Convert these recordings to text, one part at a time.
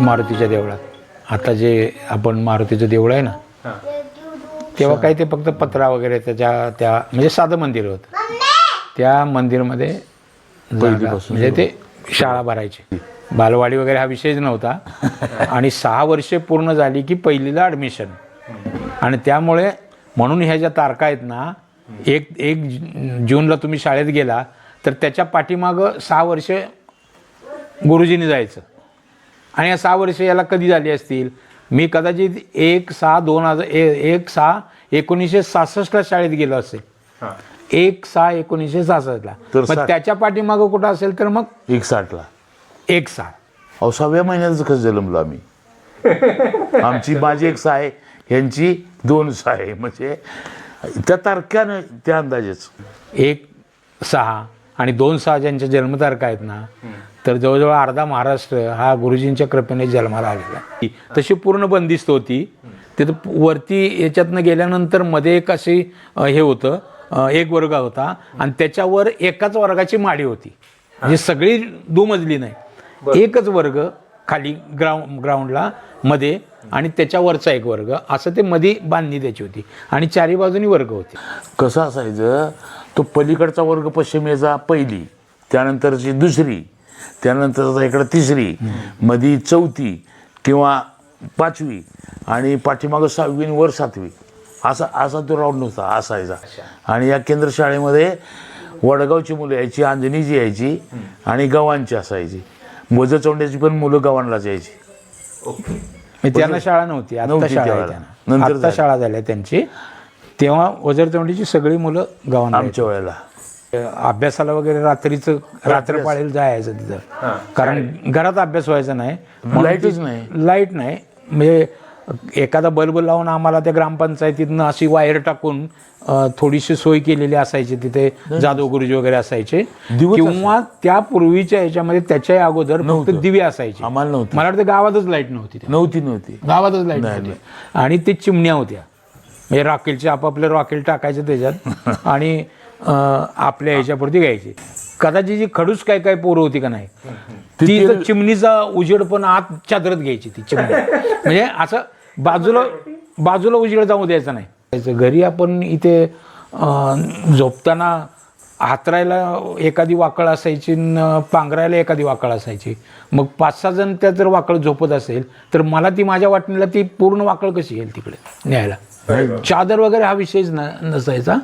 मारुतीच्या देवळात आता जे आपण मारुतीचं देऊळ आहे ना तेव्हा काही ते फक्त पत्रा वगैरे त्याच्या त्या म्हणजे साधं मंदिर होतं त्या मंदिरमध्ये म्हणजे ते शाळा भरायची बालवाडी वगैरे हा विषयच नव्हता आणि 6 वर्षे पूर्ण झाली की पहिलीला ॲडमिशन आणि त्यामुळे म्हणून ह्या ज्या तारखा आहेत ना 1 जूनला तुम्ही शाळेत गेला तर त्याच्या पाठीमागं 6 वर्षे गुरुजींनी जायचं आणि या 6 वर्षे याला कधी झाली असतील मी कदाचित 1/6/1966 शाळेत गेलो असेल 1/6/1966 मग त्याच्या पाठीमागं कुठं असेल तर मग 61ला 1/6 6व्या महिन्याचं कसं जन्मलो आम्ही आमची माझी 1/6 आहे ह्यांची 2/6 आहे म्हणजे त्या तारख्यानं त्या अंदाजेच 1/6 आणि 2/6 ज्यांच्या जन्मतारखा आहेत ना तर जवळजवळ अर्धा महाराष्ट्र हा गुरुजींच्या कृपेने जन्माला आलेला तशी पूर्ण बंदिस्त होती तिथं वरती याच्यातनं गेल्यानंतर मध्ये एक अशी हे होतं एक वर्ग होता आणि त्याच्यावर एकाच वर्गाची माडी होती म्हणजे सगळी दुमजली नाही एकच वर्ग खाली ग्राउंडला मध्ये आणि त्याच्यावरचा एक वर्ग असं ते मध्ये बांधणी त्याची होती आणि चारी बाजूनी वर्ग होते कसं असायचं तो पलीकडचा वर्ग पश्चिमेचा पहिली त्यानंतरची दुसरी त्यानंतर इकडं तिसरी मधी 4थी किंवा 5वी आणि पाठीमागं 6वी वर 7वी असा तो राऊंड होता असायचा आणि या केंद्र शाळेमध्ये वडगावची मुलं यायची अंजनीची यायची आणि गव्हाणची असायची मोजचौंड्याची पण मुलं गव्हाणलाच यायची त्यांना शाळा नव्हती आता शाळा आहे त्यांना आता शाळा झाल्या त्यांची तेव्हा वजरतोंडीची सगळी मुलं गावांना आमच्या वेळेला अभ्यासाला वगैरे रात्र पाळीला जायचं तिथं कारण घरात अभ्यास व्हायचा नाही लाईट नाही म्हणजे एखादा बल्ब लावून आम्हाला त्या ग्रामपंचायतीतनं अशी वायर टाकून थोडीशी सोय केलेली असायची तिथे जाधव गुरुजी वगैरे असायचे किंवा त्या पूर्वीच्या ह्याच्यामध्ये त्याच्या अगोदर फक्त दिवे असायचे आम्हाला नव्हतं मला वाटतं गावातच लाईट नव्हती गावातच लाईट नव्हती आणि ते चिमण्या होत्या म्हणजे रॉकेलचे आपापले रॉकेल टाकायचे त्याच्यात आणि आपल्या ह्याच्यापुरती घ्यायची कदाचित जी खडूस काय पोरं होती का नाही ती तर चिमणीचा उजेड पण आत चादरत घ्यायची ती चिमणी म्हणजे असं बाजूला उजेड जाऊ द्यायचा नाही घरी आपण इथे झोपताना हातरायला एखादी वाकळ असायची पांघरायला एखादी वाकळ असायची मग 5-6 जण त्या जर वाकळ झोपत असेल तर मला ती माझ्या वाटणीला ती पूर्ण वाकळ कशी येईल तिकडे न्यायला चादर वगैरे हा विषयच नसायचा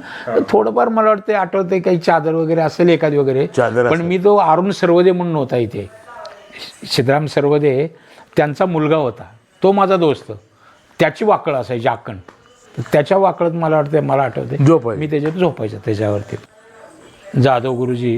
थोडंफार मला वाटतं आठवतंय काही चादर वगैरे असेल एखादी वगैरे पण मी तो अरुण सर्वदे म्हणून होता इथे सिद्धराम सर्वदे त्यांचा मुलगा होता तो माझा दोस्त त्याची वाकळ असायची अक्कंड त्याच्या वाकळत मला आठवते मी त्याच्यात झोपायचं त्याच्यावरती जाधव गुरुजी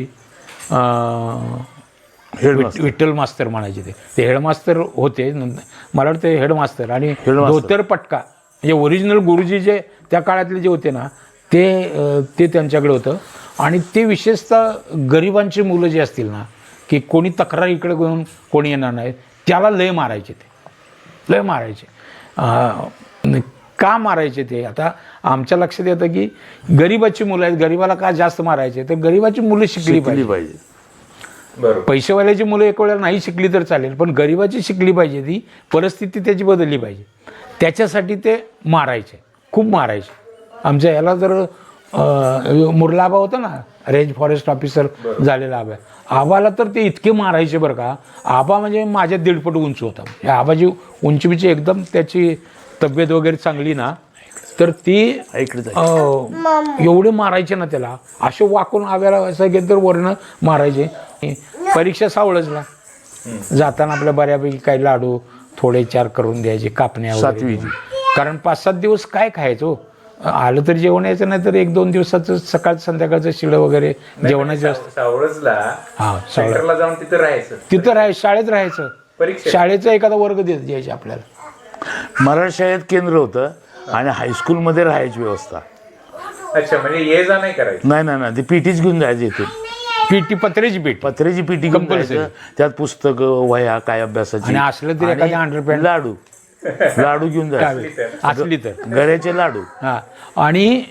विठ्ठल मास्तर म्हणायचे ते हेडमास्तर होते मला वाटतं हेडमास्तर आणि धोतर पटका म्हणजे ओरिजिनल गुरुजी जे त्या काळातले जे होते ना ते त्यांच्याकडे होतं आणि ते विशेषतः गरिबांची मुलं जी असतील ना की कोणी तक्रार इकडे घेऊन कोणी येणार नाही त्याला लय मारायचे का मारायचे ते आता आमच्या लक्षात येतं की गरिबाची मुलं आहेत गरिबाला का जास्त मारायचे तर गरिबाची मुलं शिकली पाहिजे पैसेवाल्याची मुलं एक वेळेला नाही शिकली तर चालेल पण गरिबाची शिकली पाहिजे ती परिस्थिती त्याची बदलली पाहिजे त्याच्यासाठी ते खूप मारायचे आमच्या याला जर मुरला आबा होता ना रेंज फॉरेस्ट ऑफिसर झालेला आबाला तर ते इतके मारायचे बरं का आबा म्हणजे माझ्या 1.5 पट उंच होता आबाची उंचीची एकदम त्याची तब्येत वगैरे चांगली ना तर ती एवढे मारायचे ना त्याला असे वाकून आव्याला असं गेलं तर वरनं मारायचे परीक्षा सावळचला जाताना आपल्या बऱ्यापैकी काही लाडू थोडे 4 करून द्यायचे कापण्या 7वी कारण 5-7 दिवस काय खायचो आलं तर जेवण यायचं नाही तर 1-2 दिवसाचं सकाळ संध्याकाळचं शिळं वगैरे जेवणाचं तिथं शाळेत राहायचं शाळेचा एखादा वर्ग देत द्यायचे आपल्याला मराठी शाळेत केंद्र होतं आणि हायस्कूलमध्ये राहायची व्यवस्था म्हणजे ये जा नाही करायचं नाही ते पीटीच घेऊन जायचं इथून पत्र्याची पीटी कंपल्सरी त्यात पुस्तकं वह्या काय अभ्यासाची आणि असलं तरी एखादी अंडरपॅन्ट लाडू घेऊन जायचं असली तर गऱ्याचे लाडू आणि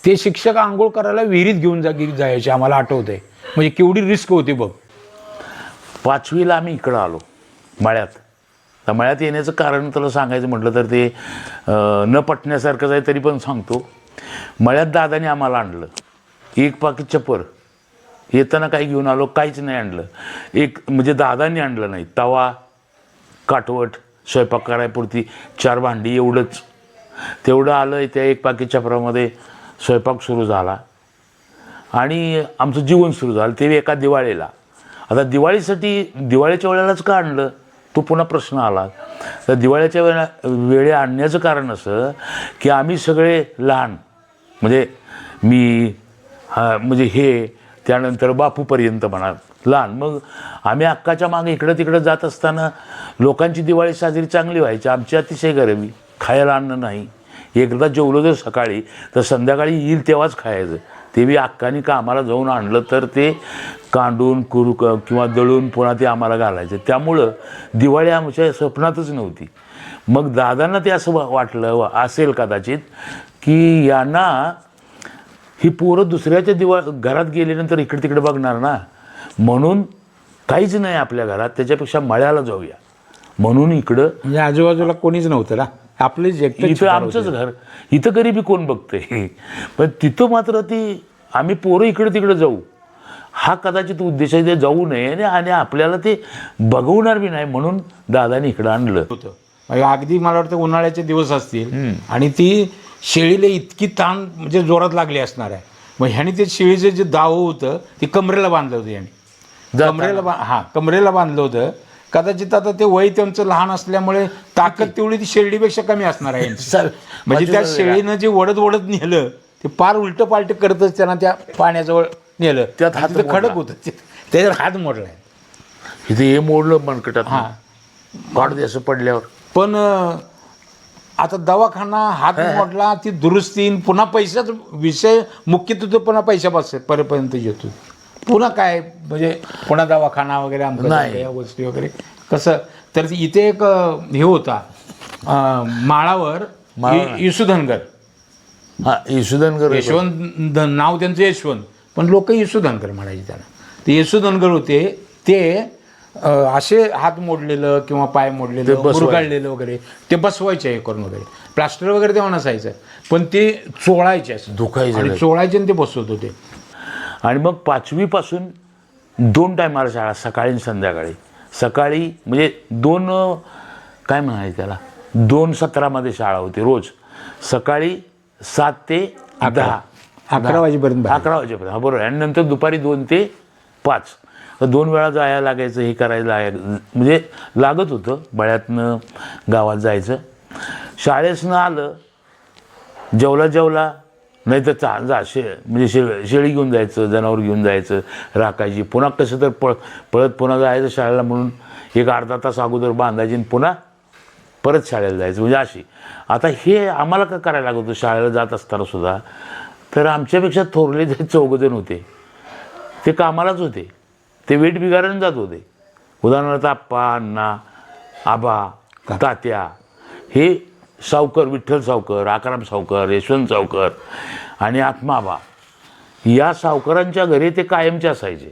ते शिक्षक आंघोळ करायला विहिरीत घेऊन जायचे आम्हाला आठवतंय म्हणजे केवढी रिस्क होती बघ 5वीला आम्ही इकडं आलो माळ्यात तर मळ्यात येण्याचं कारण तुला सांगायचं म्हटलं तर ते न पटण्यासारखंच आहे, तरी पण सांगतो. मळ्यात दादाने आम्हाला आणलं 1 पाकीट चपर. येताना काही घेऊन आलो, काहीच नाही आणलं. म्हणजे दादांनी आणलं नाही. तवा, काठवट, स्वयंपाक करायपुरती 4 भांडी, एवढंच. तेवढं आलं. त्या 1 पाकीट चपरामध्ये स्वयंपाक सुरू झाला आणि आमचं जीवन सुरू झालं. ते एका दिवाळीला. आता दिवाळीच्या वेळेलाच का आणलं, तो पुन्हा प्रश्न आला. तर दिवाळीच्या वेळी आणण्याचं कारण असं की आम्ही सगळे लहान, म्हणजे मी म्हणजे हे त्यानंतर बापूपर्यंत म्हणा लहान. मग आम्ही अक्काच्या मागे इकडं तिकडं जात असताना लोकांची दिवाळी साजरी चांगली व्हायची. आमची अतिशय गरिबी, खायला अन्न नाही. एकदा जेवलो जर सकाळी तर संध्याकाळी येईल तेव्हाच खायचं. ते बी अक्कानी कामाला जाऊन आणलं तर ते कांडून किंवा दळून पुन्हा ते आम्हाला घालायचं. त्यामुळं दिवाळी आमच्या स्वप्नातच नव्हती. मग दादांना ते असं वाटलं असेल कदाचित की यांना ही पोरं दुसऱ्याच्या घरात गेल्यानंतर इकडे तिकडे बघणार ना, म्हणून काहीच नाही आपल्या घरात, त्याच्यापेक्षा मळ्याला जाऊया म्हणून इकडं. म्हणजे आजूबाजूला कोणीच नव्हतं ना, आपलेच एकटं. इथं आमचंच घर, इथं गरिबी कोण बघतंय. पण तिथं मात्र ती आम्ही पोरं इकडं तिकडं जाऊ हा कदाचित उद्देश आहे. ते जाऊ नये आणि आपल्याला ते बघवणार बी नाही म्हणून दादाने इकडं आणलं होतं. अगदी मला वाटतं उन्हाळ्याचे दिवस असतील आणि ती शेळीला इतकी ताण म्हणजे जोरात लागली असणार आहे. मग ह्याने ते शेळीचं जे दाव होतं ते कमरेला बांधलं होतं. ह्याने कमरेला बांधलं होतं. कदाचित आता ते वय त्यांचं लहान असल्यामुळे ताकद तेवढी ती शेळीपेक्षा कमी असणार आहे. म्हणजे त्या शेळीनं जे वडत नेलं ते पार उलटं पालटं करतच त्यांना त्या पाण्याजवळ नेलं. त्यात हात खडक होतं, त्याच्यावर हात मोडलाय. इथे हे मोडलं मनकटात. काढ दे असं पडल्यावर. पण आता दवाखाना हात मोडला, ती दुरुस्ती, पुन्हा पैशाचा विषय मुख्यत्वे पुन्हा पैशापर्यंत येतो. पुन्हा काय म्हणजे पुन्हा दवाखाना वगैरे आमच्या या गोष्टी वगैरे कसं. तर इथे एक हे होता माळावर यशोधनगर. यशोधनगर, यशवंत नाव त्यांचं यशवंत, पण लोक यशोधनगर म्हणायचे त्याला. ते यशोधनगर होते. ते असे हात मोडलेलं किंवा पाय मोडलेलं मुरगाळलेलं वगैरे ते बसवायचे हे करून वगैरे. प्लास्टर वगैरे तेव्हा नसायचं, पण ते चोळायचे असं दुखायचे आणि चोळायचे आणि ते बसवत होते. आणि मग 5वी पासून 2 टायमाला शाळा, सकाळी आणि संध्याकाळी. सकाळी म्हणजे 2 काय म्हणायचं त्याला 2 सत्रामध्ये शाळा होती रोज. सकाळी 7 ते 10, 11 वाजेपर्यंत. 11 वाजेपर्यंत, हा बरोबर. आणि नंतर दुपारी 2 ते 5. तर 2 वेळा जायला लागायचं, हे करायला म्हणजे लागत होतं. बळ्यातनं गावात जायचं. शाळेतनं आलं, जेवला नाही तर म्हणजे शेळी घेऊन जायचं, जनावर घेऊन जायचं, राखायची. पुन्हा कसं तर पळत पुन्हा जायचं शाळेला म्हणून एक अर्धा तास अगोदर बांधायची आणि पुन्हा परत शाळेला जायचं. म्हणजे अशी. आता हे आम्हाला का करायला लागत होतं शाळेला जात असताना सुद्धा. तर आमच्यापेक्षा थोरले जे 4 जण होते ते कामालाच होते. ते वेट बिगाराने जात होते. उदाहरणार्थ आप्पा, अण्णा, आबा, तात्या, हे सावकर, विठ्ठल सावकर, आकाराम सावकर, यशवंत सावकर आणि आत्माबा, या सावकारांच्या घरी ते कायमचे असायचे.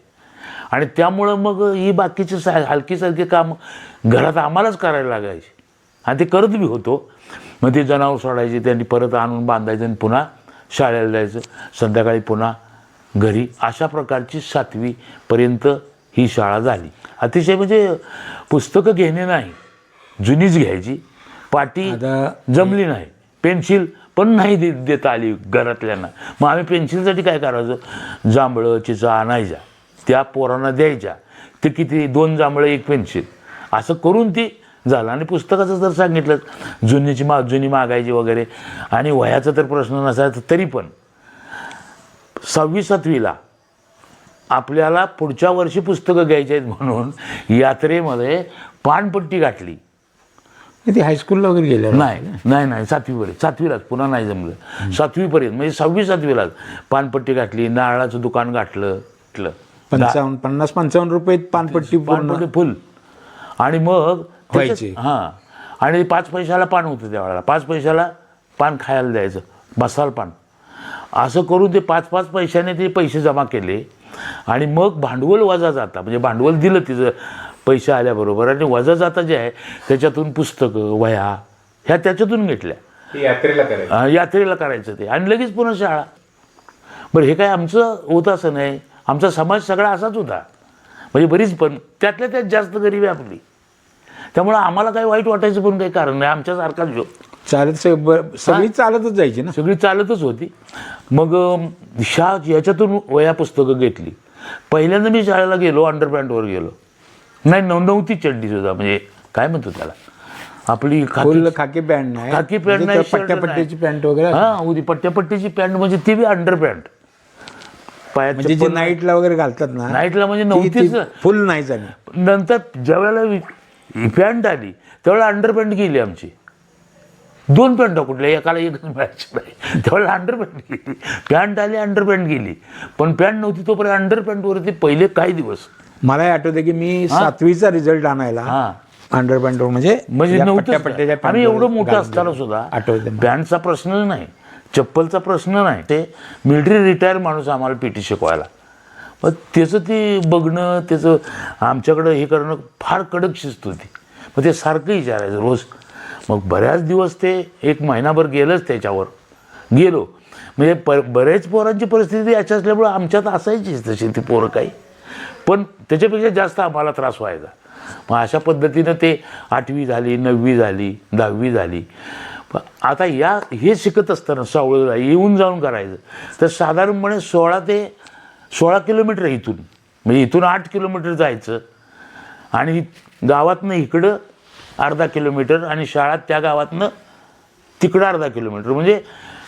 आणि त्यामुळं मग ही बाकीची हलकी काम घरात आम्हालाच करायला लागायची. आणि ते करत बी होतो. मग ते जनावर सोडायचे, त्यांनी परत आणून बांधायचं आणि पुन्हा शाळेला जायचं. संध्याकाळी पुन्हा घरी. अशा प्रकारची 7वी पर्यंत ही शाळा झाली. अतिशय म्हणजे पुस्तकं घेणे नाही, जुनीच घ्यायची. पाटी जमली नाही, पेन्सिल पण नाही देता आली घरातल्यांना. मग आम्ही पेन्सिलसाठी काय करायचं, जांभळं चिचा आणायच्या, त्या पोरांना द्यायच्या. ते किती 2 जांभळं 1 पेन्सिल असं करून ती झालं. आणि पुस्तकाचं जर सांगितलं जुनी मागायची वगैरे. आणि वह्याचा तर प्रश्न नसायचा. तरी पण 6वी 7वीला आपल्याला पुढच्या वर्षी पुस्तकं घ्यायची आहेत म्हणून यात्रेमध्ये पानपट्टी गाठली. ती हायस्कूलला वगैरे गेले नाही 7वीलाच पुन्हा नाही जमलं. 7वीपर्यंत म्हणजे 6वी 7वीलाच पानपट्टी गाठली. नारळाचं दुकान गाठलं. 50-55 रुपये पानपट्टी फुल. आणि मग व्हायची. आणि 5 पैशाला पान होतं त्यावेळेला. 5 पैशाला पान खायला द्यायचं, मसाल पान. असं करून ते 5-5 पैशाने ते पैसे जमा केले. आणि मग भांडवल वजा जाता, म्हणजे भांडवल दिलं तिचं पैसे आल्याबरोबर आणि वजा जाता जे आहे त्याच्यातून पुस्तकं वह्या ह्या त्याच्यातून घेतल्या. ते यात्रेला करायचं. यात्रेला करायचं ते आणि लगेच पुन्हा शाळा. बरं हे काय आमचं होतं असं नाही, आमचा समाज सगळा असाच होता. म्हणजे बरीच पण त्यातल्या त्यात जास्त गरिबी आपली, त्यामुळं आम्हाला काही वाईट वाटायचं पण काही कारण नाही. आमच्यासारखाच जो चालत सगळी चालतच जायची ना. सगळी चालतच होती. मग याच्यातून वया पुस्तकं घेतली. पहिल्यांदा मी शाळेला गेलो अंडरपॅन्टवर गेलो, नाही नव्हती चड्डी सुद्धा, म्हणजे काय म्हणतो त्याला आपली खाकी पॅन्ट नाही, खाकी पॅन्ट नाही, पट्ट्यापट्ट्याची पॅन्ट वगैरे. होती पट्ट्यापट्टीची पॅन्ट, म्हणजे ती बी अंडरपॅन्ट म्हणजे जे नाईटला वगैरे घालतात ना, नाईटला म्हणजे नव्हतीच, फुल नाही झाली. नंतर ज्या वेळेला पॅन्ट आली त्यावेळेला अंडरपॅन्ट गेली आमची. 2 पॅन्टा कुठल्या एकाला एकच मिळायची नाही, त्यावेळेला अंडरपॅन्ट गेली. पॅन्ट आली अंडरपॅन्ट गेली, पण पॅन्ट नव्हती तोपर्यंत अंडरपॅन्टवरती पहिले काही दिवस. मला आठवतं की मी 7वीचा रिझल्ट आणायला अंडरपॅन्टवर म्हणजे नव्हतं. आम्ही एवढं मोठं असताना सुद्धा आठवतं पॅन्टचा प्रश्न नाही, चप्पलचा प्रश्न नाही. ते मिलिटरी रिटायर माणूस आम्हाला PT शिकवायला, मग त्याचं ते बघणं, त्याचं आमच्याकडं हे करणं फार कडक शिस्त होती. मग ते सारखं विचारायचं रोज. मग बऱ्याच दिवस ते 1 महिनाभर गेलंच त्याच्यावर गेलो. म्हणजे बरेच पोरांची परिस्थिती अशी असल्यामुळं आमच्यात असायचीच तशी ती पोरं काही, पण त्याच्यापेक्षा जास्त आम्हाला त्रास व्हायचा. मग अशा पद्धतीनं ते 8वी झाली, 9वी झाली, 10वी झाली. आता हे शिकत असताना सावळला येऊन जाऊन करायचं तर साधारणपणे 16 किलोमीटर इथून, म्हणजे इथून 8 किलोमीटर जायचं आणि गावातनं इकडं अर्धा किलोमीटर आणि शाळा त्या गावातनं तिकडं अर्धा किलोमीटर, म्हणजे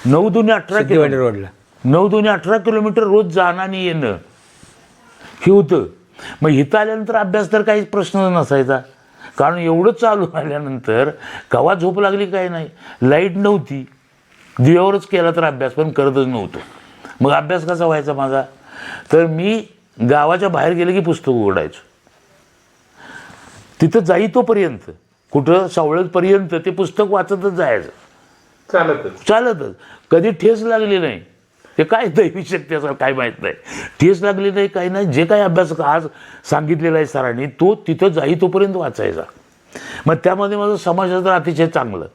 9 दुने 18 किलोमीटर रोडला 9 दुने 18 किलोमीटर रोज जाणं आणि येणं हे होतं. मग इथं आल्यानंतर अभ्यास तर काहीच प्रश्न नसायचा, कारण एवढं चालू आल्यानंतर केव्हा झोप लागली काही नाही. लाईट नव्हती, दिव्यावरच केला तर अभ्यास, पण करतच नव्हतो. मग अभ्यास कसा व्हायचा माझा, तर मी गावाच्या बाहेर गेले की पुस्तक उघडायचो. तिथं जाई तोपर्यंत कुठं सावळतपर्यंत ते पुस्तक वाचतच जायचं, चालतच. कधी ठेस लागली नाही. ते काय दैवी शक्ती असं काय माहीत नाही, ठेस लागली नाही काही नाही. जे काही अभ्यास आज सांगितलेला आहे सरांनी तो तिथं जाई तोपर्यंत वाचायचा. मग त्यामध्ये माझं समाजशास्त्र अतिशय चांगलं.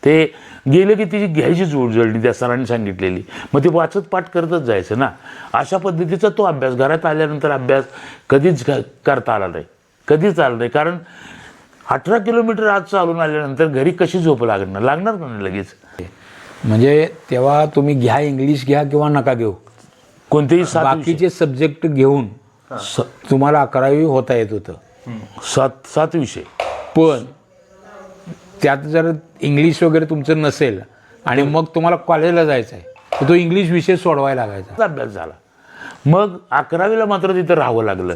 ते गेलं की तिची घ्यायचीच उजळणी त्या सरांनी सांगितलेली, मग ते वाचत पाठ करतच जायचं ना. अशा पद्धतीचा तो अभ्यास घरात आल्यानंतर अभ्यास कधीच करता आला नाही, कधीच आला नाही. कारण 18 किलोमीटर आज चालून आल्यानंतर घरी कशी झोप लागणार का नाही लगेच. म्हणजे तेव्हा तुम्ही घ्या, इंग्लिश घ्या किंवा नका घेऊ, कोणतेही बाकीचे सब्जेक्ट घेऊन तुम्हाला 11वी होता येत होतं. 7 विषय. पण त्यात जर इंग्लिश वगैरे तुमचं नसेल आणि मग तुम्हाला कॉलेजला जायचं आहे तर तो इंग्लिश विषय सोडवायला लागायचा. अभ्यास झाला. मग 11वीला मात्र तिथं राहावं लागलं.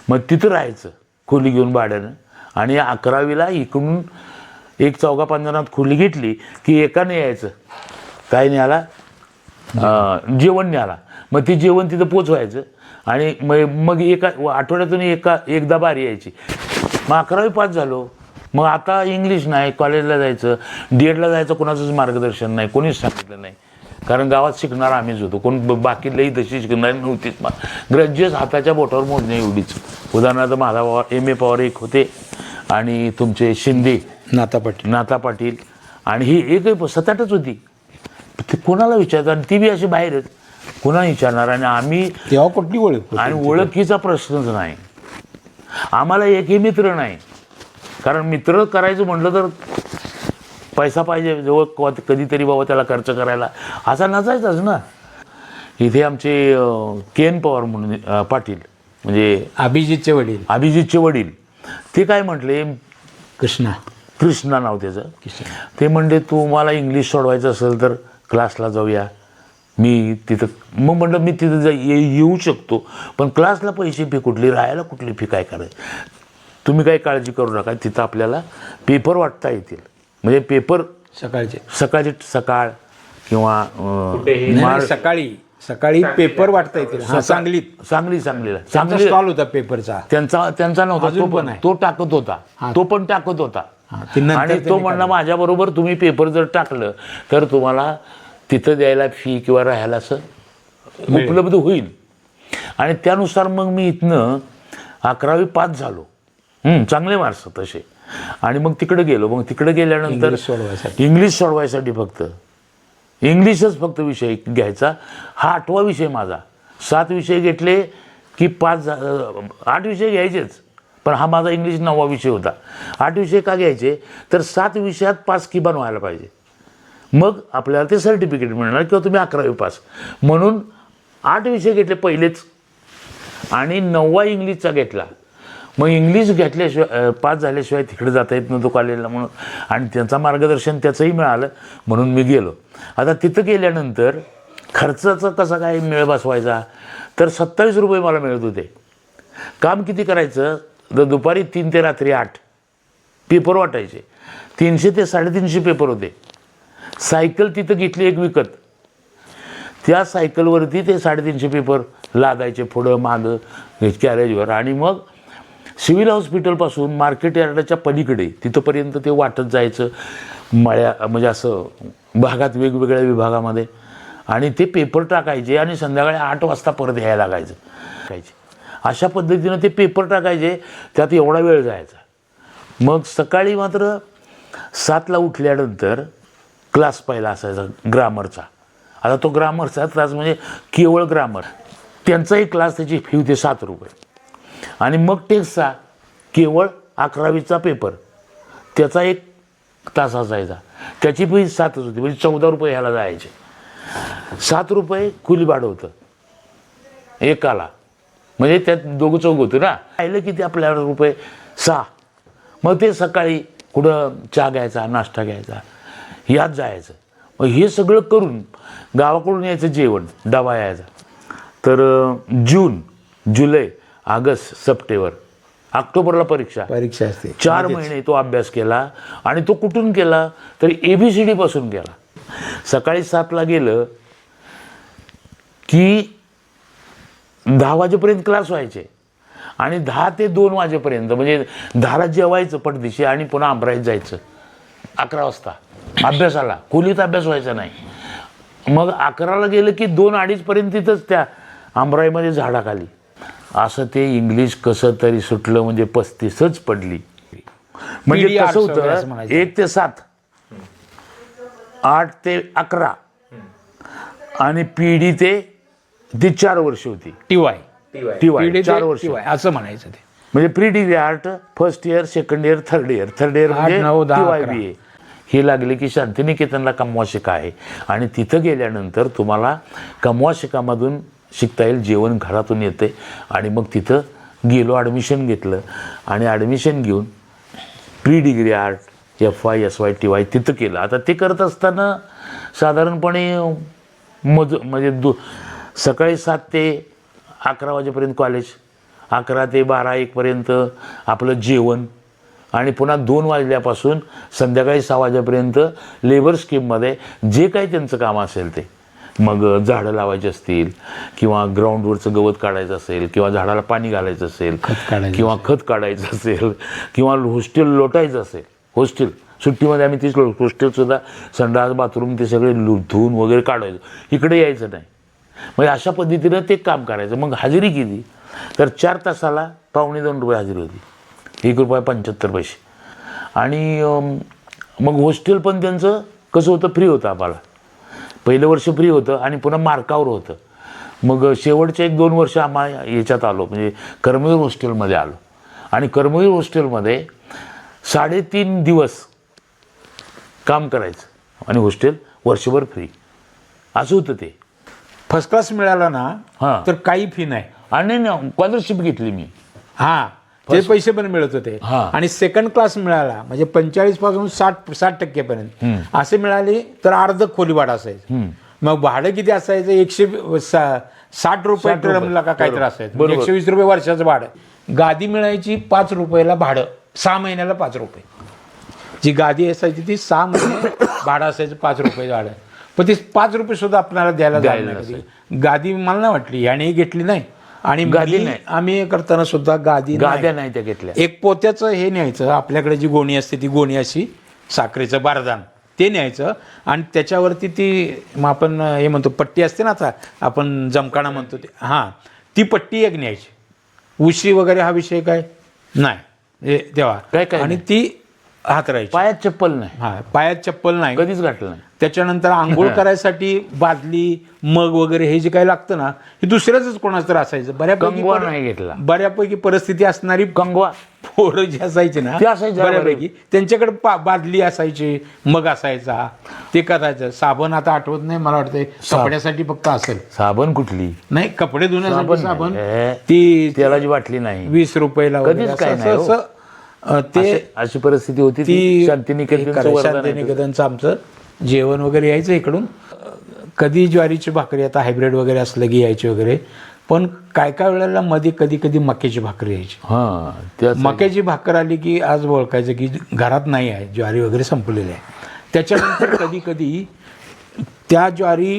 मग तिथं राहायचं खोली घेऊन भाड्यानं. आणि 11वीला इकडून 1 चौघा-5 खोली घेतली की एकाने यायचं, काय न्याला, जेवण न्याला. मग ते जेवण तिथं पोचवायचं आणि मग एका आठवड्यातून एकदा बारी यायची. मग 11वी पास झालो. मग आता इंग्लिश नाही, कॉलेजला जायचं, DEDला जायचं, कोणाचंच मार्गदर्शन नाही, कोणीच सांगितलं नाही. कारण गावात शिकणार आम्हीच होतो, कोण बाकी लई तशी शिकणार नव्हतीच. ग्रॅज्युएट हाताच्या बोटावर मोजणे एवढीच. उदाहरणार्थ माझा MA पवार एक होते आणि तुमचे शिंदे नाता पाटील आणि ही एक 7-8च होती. ते कोणाला विचारतात, आणि ती बी अशी बाहेरच, कोणाला विचारणार. आणि आम्ही तेव्हा कुठली ओळख, आणि ओळखीचा प्रश्नच नाही. आम्हाला एकही मित्र नाही, कारण मित्र करायचं म्हटलं तर पैसा पाहिजे जवळ, कधीतरी बाबा त्याला खर्च करायला, असा नसायचाच ना. इथे आमचे KN पवार म्हणून पाटील, म्हणजे अभिजितचे वडील, ते काय म्हटले, कृष्णा नाव त्याचं, ते म्हणले तू मला इंग्लिश सोडवायचं असेल तर क्लासला जाऊया. मी तिथं मग म्हटलं मी तिथं येऊ शकतो, पण क्लासला पैसे फी कुठली, राहायला कुठली फी, काय करायचं. तुम्ही काही काळजी करू नका, तिथं आपल्याला पेपर वाटता येतील. म्हणजे पेपर सकाळचे सकाळ किंवा सकाळी पेपर वाटता येतील. सांगलीला स्टॉल होता पेपरचा, त्यांचा नव्हता, तो टाकत होता, तो पण टाकत होता. आणि तो म्हणला माझ्याबरोबर तुम्ही पेपर जर टाकलं तर तुम्हाला तिथं द्यायला फी किंवा राहायला असं उपलब्ध होईल. आणि त्यानुसार मग मी इथनं 11वी पास झालो. चांगले मार्क्स तसे. आणि मग तिकडे गेलो. मग तिकडे गेल्यानंतर इंग्लिश सोडवायसाठी फक्त इंग्लिशच फक्त विषय घ्यायचा. हा 8वा विषय माझा. 7 विषय घेतले की 8 विषय घ्यायचेच, पण हा माझा इंग्लिश 9वा विषय होता. 8 विषय का घ्यायचे तर 7 विषयात पास की बनवायला पाहिजे, मग आपल्याला ते सर्टिफिकेट मिळणार किंवा तुम्ही 11वी पास. म्हणून 8 विषय घेतले पहिलेच आणि 9वा इंग्लिशचा घेतला. मग इंग्लिश घेतल्याशिवाय पास झाल्याशिवाय तिकडे जाता येत नव्हतं कॉलेजला म्हणून, आणि त्यांचं मार्गदर्शन त्याचंही मिळालं म्हणून मी गेलो. आता तिथं गेल्यानंतर खर्चाचा कसा काय मेळ बसवायचा तर 27 रुपये मला मिळत होते. काम किती करायचं तर दुपारी 3 ते रात्री 8 पेपर वाटायचे. 300 ते 350 पेपर होते. सायकल तिथं घेतली एक विकत. त्या सायकलवरती ते 350 पेपर लागायचे पुढं मागं कॅरेजवर. आणि मग सिव्हिल हॉस्पिटलपासून मार्केट यार्डाच्या पलीकडे तिथंपर्यंत ते वाटत जायचं मळ्या, म्हणजे असं भागात वेगवेगळ्या विभागामध्ये. आणि ते पेपर टाकायचे आणि संध्याकाळी 8 वाजता परत यायला लागायचं. अशा पद्धतीनं ते पेपर टाकायचे. त्यात एवढा वेळ जायचा. मग सकाळी मात्र 7ला उठल्यानंतर क्लास पहिला असायचा ग्रामरचा. आता तो ग्रामरचा क्लास म्हणजे केवळ ग्रामर. त्यांचाही क्लास, त्याची फी होती 7 रुपये. आणि मग टेक्स्टचा केवळ 11वीचा पेपर, त्याचा 1 तास असायचा, त्याची फी 7च होती, म्हणजे 14 रुपये ह्याला जायचे. 7 रुपये खुली भाडं होतं एकाला, म्हणजे त्यात 2-4 होतं ना. राहिलं किती आपल्याला रुपये 6. मग ते सकाळी कुठं चहा घ्यायचा, नाश्ता घ्यायचा, यात जायचं. मग हे सगळं करून गावाकडून यायचं जेवण, डबा यायचा. तर जून, जुलै, ऑगस्ट, सप्टेंबर, ऑक्टोबरला परीक्षा असते. 4 महिने तो अभ्यास केला. आणि तो कुठून केला तर ABCD पासून केला. सकाळी 7ला गेलं की 10 वाजेपर्यंत क्लास व्हायचे आणि 10 ते 2 वाजेपर्यंत, म्हणजे 10ला जेवायचं पटदिशी आणि पुन्हा आंबराईत जायचं 11 वाजता अभ्यासाला. खोलीत अभ्यास व्हायचा नाही. मग 11ला गेलं की 2-2:30 पर्यंत तिथंच त्या आंबराईमध्ये झाडाखाली. असं ते इंग्लिश कसं तरी सुटलं, म्हणजे 35च पडली. म्हणजे कसं होतं 1 ते 7, 8 ते 11 आणि PD ती 4 वर्ष होती. TY 4 वर्ष असं म्हणायचं ते. म्हणजे pre degree art, first year, second year, third year म्हणजे 8, 9, 10, TY BA. हे लागले की शांतिनिकेतनला कमवा शिका आहे. आणि तिथं गेल्यानंतर तुम्हाला कमवा शिकामधून शिकता येईल. जेवण घरातून येते. आणि मग तिथं गेलो, ॲडमिशन घेतलं आणि ॲडमिशन घेऊन pre degree art, FY, SY, TY तिथं केलं. आता ते करत असताना साधारणपणे म्हणजे सकाळी 7 ते 11 वाजेपर्यंत कॉलेज, 11 ते 12-1 पर्यंत आपलं जेवण, आणि पुन्हा 2 वाजल्यापासून संध्याकाळी 6 वाजेपर्यंत लेबर स्कीममध्ये जे काही त्यांचं काम असेल ते. मग झाडं लावायची असतील किंवा ग्राउंडवरचं गवत काढायचं असेल किंवा झाडाला पाणी घालायचं असेल किंवा खत काढायचं असेल किंवा हॉस्टेल लोटायचं असेल. हॉस्टेल सुट्टीमध्ये आम्ही तीच हॉस्टेलसुद्धा संडास बाथरूम ते सगळे धुवून वगैरे काढायचं. इकडे यायचं नाही. म्हणजे अशा पद्धतीनं ते काम करायचं. मग हजेरी किती तर 4 तासाला $2.25 रुपये हजेरी होती. ₹1.75. आणि मग हॉस्टेल पण त्यांचं कसं होतं, फ्री होतं. आम्हाला पहिलं वर्ष फ्री होतं आणि पुन्हा मार्कावर होतं. मग शेवटचे 1-2 वर्ष आम्हाला याच्यात आलो, म्हणजे कर्मवीर हॉस्टेलमध्ये आलो. आणि कर्मवीर हॉस्टेलमध्ये 3.5 दिवस काम करायचं आणि हॉस्टेल वर्षभर फ्री, असं होतं ते. फर्स्ट क्लास मिळाला ना तर काही फी नाही. आणि स्कॉलरशिप घेतली मी. ते पैसे पण मिळत होते. आणि सेकंड क्लास मिळाला म्हणजे 45 पासून 60% पर्यंत असे मिळाले तर अर्ध खोली भाडं असायचं. मग भाडं किती असायचं 160 रुपये टर्मला का काहीतरी असायचं. 120 रुपये वर्षाचं भाडं. गादी मिळायची 5 रुपयाला भाडं, 6 महिन्याला 5 रुपये. जी गादी असायची ती 6 महिने भाडं असायचं, 5 रुपये भाडं. पण ती 5 रुपये सुद्धा आपल्याला द्यायला गादी मला नाही वाटली याने घेतली नाही. आणि गादी नाही, आम्ही करताना सुद्धा गाद्या नाही त्या घेतल्या. एक पोत्याचं हे न्यायचं, आपल्याकडे जी गोणी असते ती गोणी अशी साखरेचं बारदान ते न्यायचं आणि त्याच्यावरती ती आपण हे म्हणतो पट्टी असते ना, आता आपण जमकाणा म्हणतो ते, ती पट्टी एक न्यायची उशी वगैरे हा विषय काय नाही तेव्हा काय आणि ती हातरायची पायात चप्पल नाही, हा पायात चप्पल नाही. कधीच घातलं नाही. त्याच्यानंतर आंघोळ करायसाठी बादली मग वगैरे हे जे काही लागतं ना हे दुसऱ्याच कोणाचं तर असायचं. कंगवा नाही घेतला. बऱ्यापैकी परिस्थिती असणारी कंगवा पोरं जी असायची ना ती असायची बऱ्यापैकी त्यांच्याकडे बादली असायची, मग असायचा, ते करायचं. साबण आता आठवत नाही, मला वाटतंय कपड्यासाठी फक्त असेल. साबण कुठली नाही, कपडे धुण्यासाठी साबण हे, ती तेलाची बाटली नाही. 20 रुपयाला वगैरे कधीच असं- काही नाही, असं- ते अशी परिस्थिती होती. ती ती शांतिनिकेतनचं वरदान आहे. शांतिनिकेतनचं आमचं जेवण वगैरे यायचं इकडून. कधी ज्वारीची भाकरी, आता हायब्रिड वगैरे असलं की यायची वगैरे, पण काय काय वेळेला मध्ये कधी कधी मक्याची भाकरी यायची. हा, त्याच मक्याची भाकर आली की आज ओळखायचं की घरात नाही आहे, ज्वारी वगैरे संपलेली आहे. त्याच्यानंतर कधी कधी त्या ज्वारी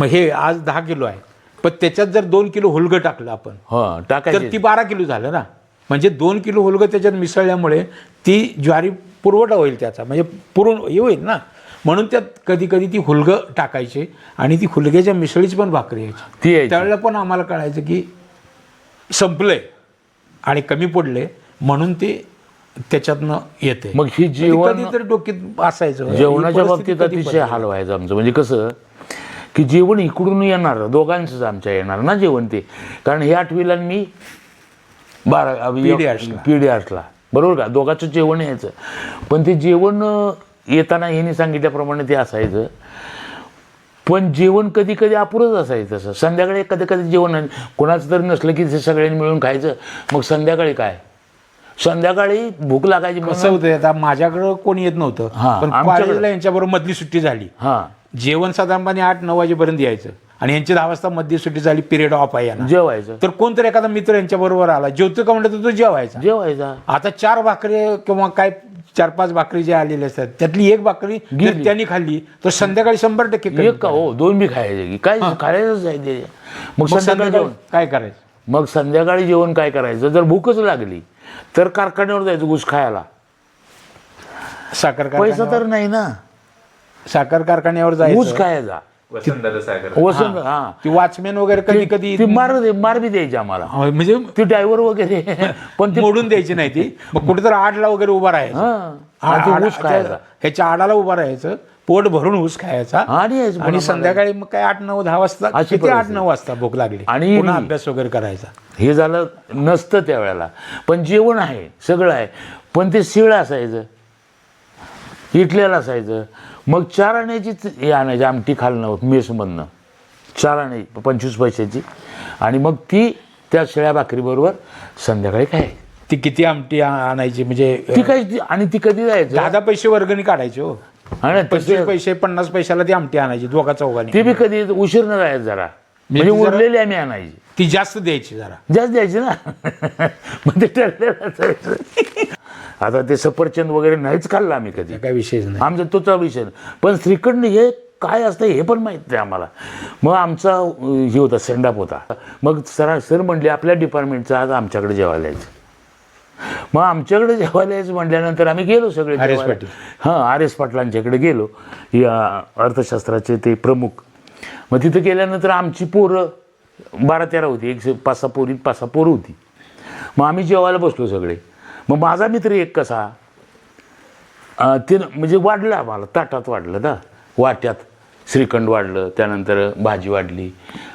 हे आज 10 किलो आहे, पण त्याच्यात जर 2 किलो हुलगं टाकलं आपण हा तर टाकायची. ती 12 किलो झालं ना. म्हणजे 2 किलो हुलगं त्याच्यात मिसळल्यामुळे ती ज्वारी पुरवठा होईल त्याचा, म्हणजे पुरून हे होईल ना. म्हणून त्यात कधी कधी ती हुलगं टाकायचे आणि ती हुलग्याच्या मिसळीची पण भाकरी यायची. ती यायची. त्यावेळेला पण आम्हाला कळायचं की संपलंय आणि कमी पडले, म्हणून ते त्याच्यातनं येते. मग ही जेवण कधी तर डोक्यात असायचं जेवणाच्या ही बाबतीत परिस्थिती कधी अतिशय हाल व्हायचं आमचं. म्हणजे कसं की जेवण इकडून येणार, दोघांचंच आमच्या येणार ना जेवण ते. कारण हे 8वीला आणि मी 12 पीडी आर्ट्सला, बरोबर का, दोघांचं जेवण यायचं. पण ते जेवण येताना ह्यांनी सांगितल्याप्रमाणे ते असायचं, पण जेवण कधी कधी अपुरंच असायचं. तसं संध्याकाळी कधी कधी जेवण कोणाचं तरी नसलं की ते सगळ्यांनी मिळून खायचं. मग संध्याकाळी काय, संध्याकाळी भूक लागायची. कसं होतं, आता माझ्याकडं कोणी येत नव्हतं, हा, पण आमच्याकडं- कॉलेजला यांच्याबरोबर मधली सुट्टी झाली. हां, जेवण साधारणपणे 8-9 वाजेपर्यंत यायचं आणि यांची 10 वाजता मधली सुट्टी झाली, पिरियड ऑफ आहे यांना. जेवायचं तर कोणतरी एखादा मित्र यांच्या बरोबर आला, जेवतो का म्हटलं तर तो जेवायचा. जेवायचा आता 4 भाकरी किंवा काय 4-5 भाकरी जे आलेले असतात त्यातली एक भाकरी जर त्यांनी खाल्ली तर संध्याकाळी 100% कमी एक का हो 2 बी खायचे की काय खायचंच आहे ते. मग मग संध्याकाळी जेवण, काय करायचं. मग संध्याकाळी जेवण काय करायचं, जर भूकच लागली तर कारखान्यावर जायचं ऊस खायला. साखर पैसा कारखान्यावर तर नाही ना, साखर कारखान्यावर ऊस जायचं. खायचा. वसंतदादा सागर वसंत हा ती वॉचमॅन वगैरे कधी कधी ती मार बी द्यायची आम्हाला, म्हणजे ती ड्रायव्हर वगैरे. पण ते मोडून द्यायची नाही ती. मग कुठेतरी आडला वगैरे उभा राहायचं, हा, आणि ते ऊस खायचा ह्याच्या आडाला उभा राहायचं, पोट भरून ऊस खायचा आणि यायचं आणि संध्याकाळी मग काय 8-9-10 वाजता, अशी किती 8-9 वाजता भूक लागली आणि पुन्हा अभ्यास वगैरे करायचा. हे झालं नसतं त्यावेळेला. पण जेवण आहे, सगळं आहे, पण ते शिळ असायचं, इटलेलं असायचं. मग 4 आण्याचीच हे आणायची आमटी खालणं मेसमधनं, 4 आणे 25 पैशाची. आणि मग ती त्या शिळ्या भाकरीबरोबर संध्याकाळी काय ती किती आमटी आणायची, म्हणजे ती काय आणि ती कधी जायचं 10 पैसे वर्गणी काढायची हो. आणि 25 पैसे 50 पैशाला ती आमटी आणायची दोघा चौघांनी. ते बी कधी उशीर न जायचं जरा, म्हणजे ती जरा- उरलेली आम्ही आणायची, ती जास्त द्यायची जरा. जास्त द्यायची ना. मग ते ठरलेलं असायचं. आता ते सफरचंद वगैरे नाहीच खाल्लं आम्ही कधी, काय विषयच नाही. आमचा तोचा विषय नाही. पण श्रीखंड हे काय असतं हे पण माहीत नाही आम्हाला. मग आमचा हे होता सेंडअप होता. मग सर म्हणले आपल्या डिपार्टमेंटचं आज आमच्याकडे जेवायला यायचं. मग आमच्याकडे जेवायला यायचं म्हटल्यानंतर आम्ही गेलो सगळे आर.एस. जेवायला. पाटील. हां, आर.एस. पाटलांच्याकडे गेलो, या अर्थशास्त्राचे ते प्रमुख. मग तिथं गेल्यानंतर आमची पोरं 12-13 होती, 5-6 पोरी 5-6 पोरं होती. मग आम्ही जेवायला बसलो सगळे. मग माझा मित्र एक कसा ते म्हणजे वाढलं आम्हाला, ताटात वाढलं ना, वाट्यात श्रीखंड वाढलं, त्यानंतर भाजी वाढली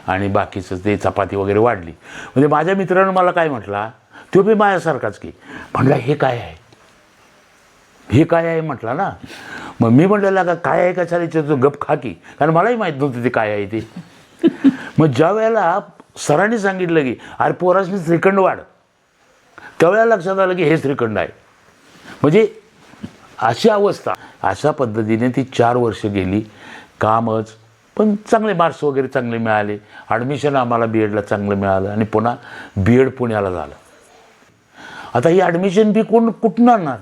आणि बाकीचं ते चपाती वगैरे वाढली. म्हणजे माझ्या मित्रानं मला काय म्हटला, तो बी माझ्यासारखाच की म्हटला हे काय आहे, हे काय आहे म्हटला ना. मग मी म्हटलेला का काय आहे का चालायचं, तो गप खा की, कारण मलाही माहीत नव्हतं ते काय आहे ते. मग ज्या वेळेला सरांनी सांगितलं की अरे पोरासनी श्रीखंड वाढ, त्यावेळेला लक्षात आलं की हे श्रीखंड आहे. म्हणजे अशी अवस्था, अशा पद्धतीने ती 4 वर्ष गेली. कामच, पण चांगले मार्क्स वगैरे चांगले मिळाले. ॲडमिशन आम्हाला BEdला चांगलं मिळालं आणि पुन्हा BEd पुण्याला झालं. आता ही ॲडमिशन बी कुठून आणणार,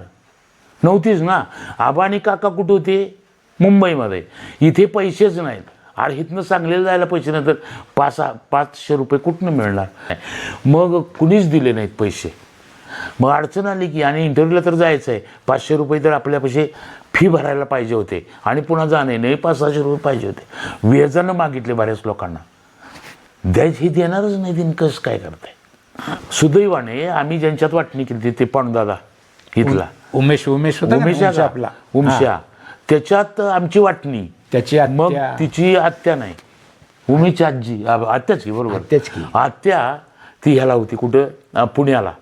नव्हतीच ना. आबा आणि काका कुठं होते, मुंबईमध्ये. इथे पैसेच नाहीत. अरे इथनं सांगलीला जायला पैसे नाही तर 500 रुपये कुठनं मिळणार. मग कुणीच दिले नाहीत पैसे. मग अडचण आली की, आणि इंटरव्ह्यूला तर जायचं आहे, 500 रुपये तर आपल्या पैसे फी भरायला पाहिजे होते आणि पुन्हा जाणे नाही 500-600 रुपये पाहिजे होते. व्याजानं मागितले बऱ्याच लोकांना, द्यायचे हे देणारच नाही, दिन कसं काय करताय. सुदैवाने आम्ही ज्यांच्यात वाटणी केली ते पांडुदादा इथला उमेश होता का? उमेशा आपला उमशा त्याच्यात आमची वाटणी. त्याची मग आत्या- तिची आत्या नाही, उमेशची आजी आत्याची बरोबर आत्याच की. आत्या ती ह्याला होती कुठं पुण्याला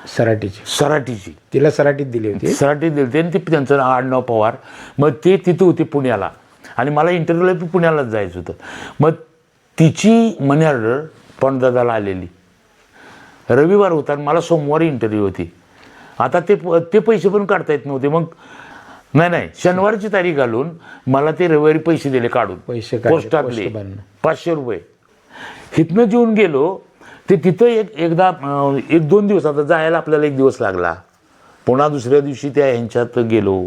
सराटीची तिला सराटीत दिली होती. सराटीत दिली आणि ती त्यांचं आडनाव पवार. मग ते तिथं होते पुण्याला आणि मला इंटरव्ह्यूला पुण्यालाच जायचं होतं. मग तिची मनी ऑर्डर पांडुदादाला आलेली. रविवार होता आणि मला सोमवारी इंटरव्ह्यू होती. आता ते पैसे पण काढता येत नव्हते. मग नाही शनिवारची तारीख घालून मला ते रविवारी पैसे दिले काढून पैसे काढले, पोस्टातले पोस्टमॅननं. 500 रुपये. इथनं जेवून गेलो ते तिथं एकदा 1-2 दिवस, आता जायला आपल्याला 1 दिवस लागला. पुन्हा दुसऱ्या दिवशी त्या ह्यांच्यात गेलो,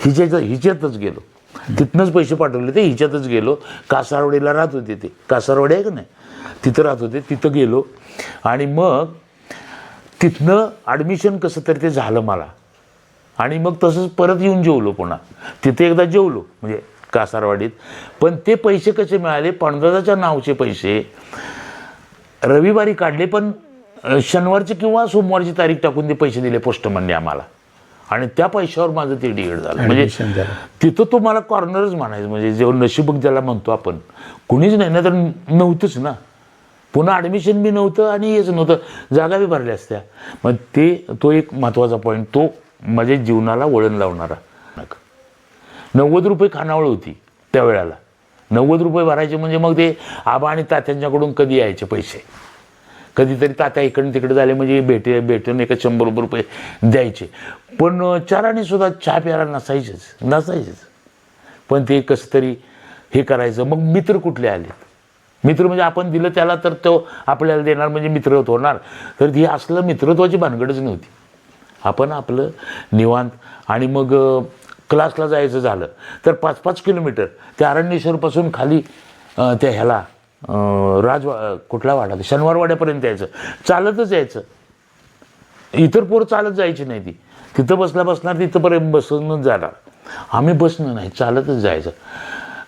हिच्यातच गेलो. तिथनंच पैसे पाठवले ते हिच्यातच गेलो. कासारवाडीला राहत होते ते, कासारवाडी आहे का नाही, तिथं राहत होते. तिथं गेलो आणि मग तिथनं ॲडमिशन कसं तरी ते झालं मला. आणि मग तसंच परत येऊन जेवलो पुन्हा. तिथे एकदा जेवलो म्हणजे कासारवाडीत. पण ते पैसे कसे मिळाले? पांडुदादाच्या नावचे पैसे रविवारी काढले, पण शनिवारची किंवा सोमवारची तारीख टाकून ते पैसे दिले पोस्टमनने आम्हाला. आणि त्या पैशावर माझं ते डीएड झालं. म्हणजे Admission झालं. तिथं तो मला कॉर्नरच म्हणायचं. म्हणजे जेव्हा नशीबक ज्याला म्हणतो आपण, कुणीच नाही ना तर नव्हतंच ना. पुन्हा ॲडमिशन बी नव्हतं आणि हेच नव्हतं, जागा बी भरल्या असत्या. मग तो एक महत्त्वाचा पॉईंट, तो माझ्या जीवनाला वळण लावणारा. 90 रुपये खानावळ होती त्यावेळेला. 90 रुपये भरायचे म्हणजे मग ते आबा आणि तात्यांच्याकडून कधी यायचे पैसे. कधीतरी तात्या इकडून तिकडे झाले म्हणजे भेटून एक 100 रुपये द्यायचे. पण चाराने सुद्धा चहा प्यायला नसायचेच. पण ते कसं तरी हे करायचं. मग मित्र कुठले आले? मित्र म्हणजे आपण दिलं त्याला तर तो आपल्याला देणार म्हणजे मित्रत्व होणार. तर ही असलं मित्रत्वाची भानगडच नव्हती. आपण आपलं निवांत. आणि मग क्लासला जायचं झालं तर 5-5 किलोमीटर त्या अरण्येश्वरपासून खाली त्या ह्याला कुठला वाडा, शनिवारवाड्यापर्यंत यायचं. चालतच यायचं. इतर पोरं चालत जायची नाही. ती तिथं बसणार तिथंपर्यंत बसूनच जाणार. आम्ही बसणं नाही, चालतच जायचं.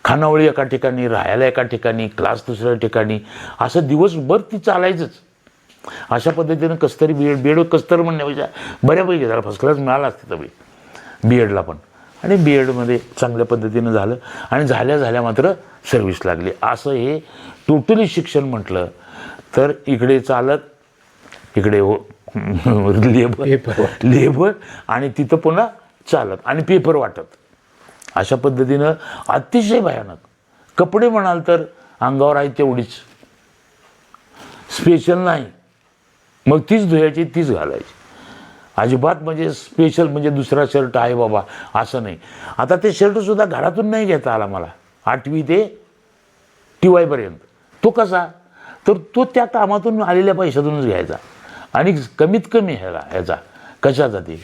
खानावळी एका ठिकाणी, राहायला एका ठिकाणी, क्लास दुसऱ्या ठिकाणी, असं दिवसभर ती चालायचंच. अशा पद्धतीनं कसतरी बीएड कसतर म्हणण्यापेक्षा बऱ्यापैकी झालं. फर्स्ट क्लास मिळाला असते तरी बीएडला पण. आणि बीएडमध्ये चांगल्या पद्धतीनं झालं आणि झाल्या मात्र सर्व्हिस लागली. असं हे टोटली शिक्षण म्हटलं तर इकडे चालत, इकडे लेबर आणि तिथं पुन्हा चालत आणि पेपर वाटत. अशा पद्धतीनं अतिशय भयानक. कपडे म्हणाल तर अंगावर आहे तेवढीच, स्पेशल नाही. मग तीच धुयाची तीच घालायची. अजिबात म्हणजे स्पेशल म्हणजे दुसरा शर्ट आहे बाबा असं नाही. आता ते शर्टसुद्धा घरातून नाही घेता आला मला 8वी ते TY पर्यंत. तो कसा? तर तो त्या कामातून आलेल्या पैशातूनच घ्यायचा. आणि कमीत कमी ह्याचा कशाचा ते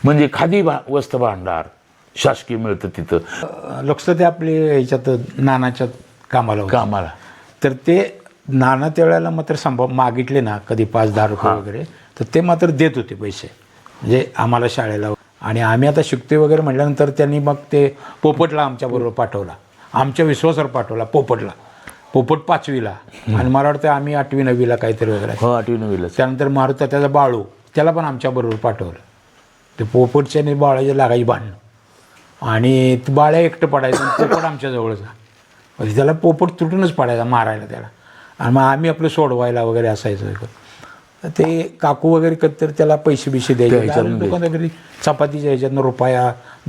म्हणजे खादी वस्त्र भांडार शासकीय मिळतं तिथं. लक्ष ते आपले ह्याच्यात नानाच्या कामाला कामाला. तर ते नाना त्यावेळेला मात्र मागितले ना कधी 5-10 रुपये वगैरे, तर ते मात्र देत होते पैसे म्हणजे आम्हाला शाळेला. आणि आम्ही आता शिकतोय वगैरे म्हटल्यानंतर त्यांनी मग ते पोपटला आमच्याबरोबर पाठवला. आमच्या विश्वासावर पाठवला पोपट 5वीला. आणि मला वाटतं आम्ही 8वी-9वीला काहीतरी वगैरे. हो 8वी-9वीला. त्यानंतर मारुता त्याचा बाळू त्याला पण आमच्याबरोबर पाठवलं. ते पोपटच्या आणि बाळाच्या लागायची भांडणं. आणि बाळ्या एकटं पडायचं आणि पोपट आमच्याजवळचा. म्हणजे त्याला पोपट तुटूनच पडायचा मारायला त्याला. आणि मग आम्ही आपलं सोडवायला वगैरे असायचं. ते काकू वगैरे कधी त्याला पैसे द्यायचे. दुकानात वगैरे चपातीच्या ह्याच्यातनं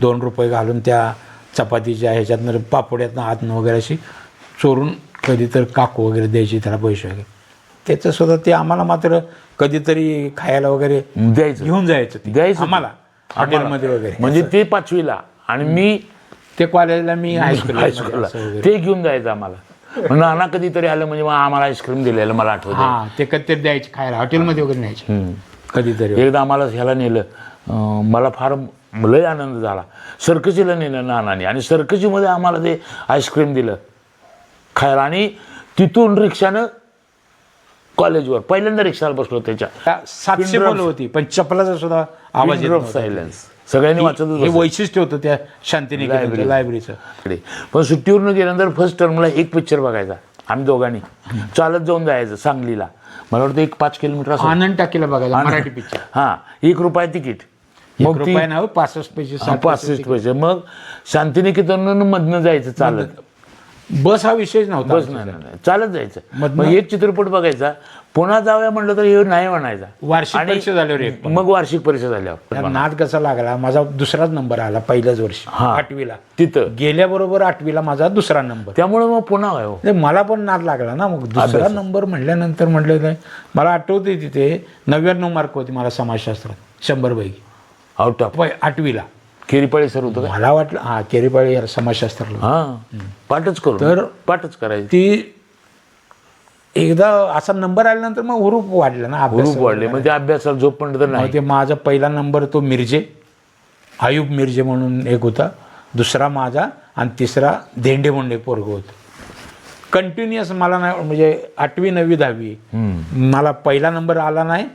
₹2 घालून त्या चपातीच्या ह्याच्यातनं पापड्यातनं आतनं वगैरे अशी चोरून कधी तर काकू वगैरे द्यायची त्याला पैसे वगैरे. त्याचंसुद्धा ते आम्हाला मात्र कधीतरी खायला वगैरे द्यायचं, घेऊन द्यायचं आम्हाला हॉटेलमध्ये वगैरे. म्हणजे ते 5वीला आणि मी ते कॉलेजला मी हायस्कूलला ते घेऊन जायचं आम्हाला. नाना कधीतरी आलं म्हणजे मग आम्हाला आईस्क्रीम दिलेलं मला आठवतं. हां ते कधीतरी द्यायचे खायला हॉटेलमध्ये वगैरे न्यायचे कधीतरी. एकदा आम्हाला ह्याला नेलं. मला फार लय आनंद झाला. सर्कशीला नेलं नानाने आणि सर्कशीमध्ये आम्हाला ते आईस्क्रीम दिलं खायला. आणि तिथून रिक्षानं कॉलेजवर पहिल्यांदा रिक्षाला बसलो. त्याच्या 700 बोल होती पण चपलाचा सुद्धा आवाज येत नव्हता. सायलेन्स सगळ्यांनी वाचत हे वैशिष्ट्य होतं त्या शांतिनिकेतन लायब्ररीचं. पण सुट्टीवरून गेल्यानंतर फर्स्ट टर्मला एक पिक्चर बघायचा आम्ही दोघांनी चालत जाऊन जायचं सांगलीला. मला वाटतं 1-5 किलोमीटर असं. आनंद टाकीला बघायला मराठी पिक्चर. हां, ₹1 तिकीट. मग ती रुपये नाही 65 पैसे 65 पैसे. मग शांतिनिकेतन मधनं जायचं चालत. बस हा विषयच नव्हता. बस नाही, चालत जायचं. मग एक चित्रपट बघायचा, पुन्हा जाऊया म्हणलं तर हे नाही म्हणायचा. वार्षिक परीक्षा झाल्यावर एक मग वार्षिक परीक्षा झाल्यावर त्यात नाद कसा लागला, माझा दुसराच नंबर आला पहिल्याच वर्षी 8वीला. तिथं गेल्याबरोबर 8वीला माझा दुसरा नंबर. त्यामुळे मग पुन्हा आहे हो. नाही, मला पण नाद लागला ना. मग दुसरा नंबर म्हणल्यानंतर म्हटलं नाही. मला आठवते तिथे 99 मार्क होती मला समाजशास्त्रात 100 पैकी आउट ऑफ 8वीला. केरीपाळी सर होतं का? मला वाटलं हा केरीपाळी समाजशास्त्राला. हां, पाठच करू तर पाठच करायची. ती एकदा असा नंबर आल्यानंतर मग हुरूप वाढला ना, अभ्यास ग्रुप वाढले म्हणजे अभ्यासाला झोप पण तर नाही. ते माझा पहिला नंबर तो मिरजे, आयुब मिरजे म्हणून एक होता, दुसरा माझा, आणि तिसरा धेंडे म्हणून एक पोरग होतं. कंटिन्युअस मला नाही म्हणजे 8वी 9वी 10वी मला पहिला नंबर आला नाही,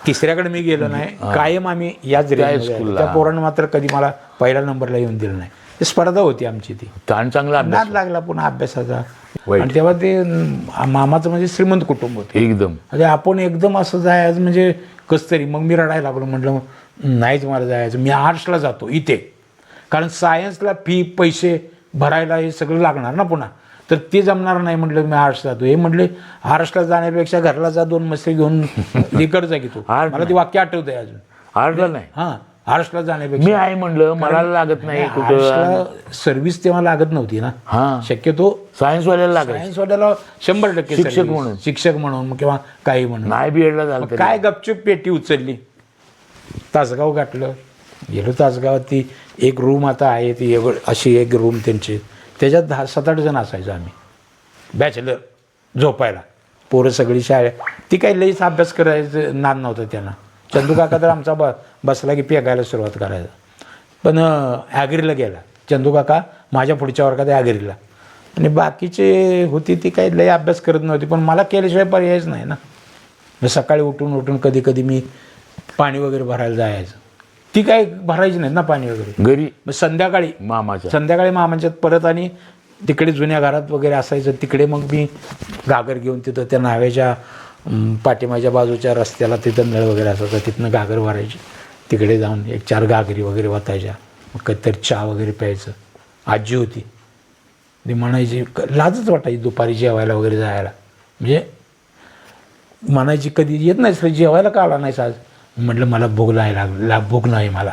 तिसऱ्याकडे मी गेलो नाही. कायम आम्ही याच रेंजमध्ये. त्या पोरानं मात्र कधी मला पहिल्या नंबरला येऊन दिलं नाही. ती स्पर्धा होती आमची. ती ताण चांगला अभ्यास नाद लागला पुन्हा अभ्यासाचा. आणि तेव्हा ते मामाचं म्हणजे श्रीमंत कुटुंब होतं एकदम. म्हणजे आपण एकदम असं जायचं म्हणजे कसं तरी. मग मी रडायला लागलो. म्हटलं नाहीच मला जायचं, मी आर्ट्सला जातो इथे. कारण सायन्सला फी पैसे भरायला हे सगळं लागणार ना पुन्हा, तर ते जमणार नाही. म्हटलं मी आर्ट्स जातो. हे म्हटले आर्ट्सला जाण्यापेक्षा घरला जा, 2 मस्ते घेऊन इकडं जा की तू. मला ते वाक्य आठवत आहे अजून. आर्टला नाही. हां, आर्ट्सला जाण्यापेक्षा. मी आहे म्हणलं मला लागत नाही कुठं. आर्ट्सला सर्व्हिस तेव्हा लागत नव्हती ना. हां, शक्यतो सायन्सवाल्याला लागत. सायन्सवाल्याला 100% शिक्षक service. म्हणून. शिक्षक म्हणून किंवा काही म्हणून. नाही बीएडला झालं तरी. काय गपचूप पेटी उचलली, तासगाव गाठलं, गेलो तासगावात. ती एक रूम आता आहे, ती अशी एक रूम त्यांची, त्याच्यात 10-7-8 जण असायचो आम्ही, बॅचलर, झोपायला. पोरं सगळी शाळेत. ती काही लईच अभ्यास करायचं नाद नव्हतं त्यांना. चंदू काका तर आमचा बसला की पेगायला सुरुवात करायचा. पण ॲग्रीला गेला चंदू काका, माझ्या पुढच्या वर्गात ॲग्रीला. आणि बाकीचे होती ती काही लई अभ्यास करत नव्हती, पण मला केल्याशिवाय पर्यायच नाही ना. मग सकाळी उठून कधी कधी मी पाणी वगैरे भरायला जायचं. ती काय भरायची नाही ना पाणी वगैरे घरी. मग संध्याकाळी मामाच्यात परत, आणि तिकडे जुन्या घरात वगैरे असायचं. तिकडे मग मी घागर घेऊन तिथं त्या नाव्याच्या पाठीमागच्या बाजूच्या रस्त्याला तिथं नळ वगैरे असायचं, तिथनं घागर भरायची. तिकडे जाऊन 1-4 घागरी वगैरे वाचायच्या. मग कधीतरी चहा वगैरे प्यायचं. आजी होती, ती म्हणायची, लाजच वाटायची दुपारी जेवायला वगैरे जायला. म्हणजे म्हणायची कधी येत नाहीस जेवायला का आला नाहीस आज. म्हटलं मला भूक नाही भूक नाही मला.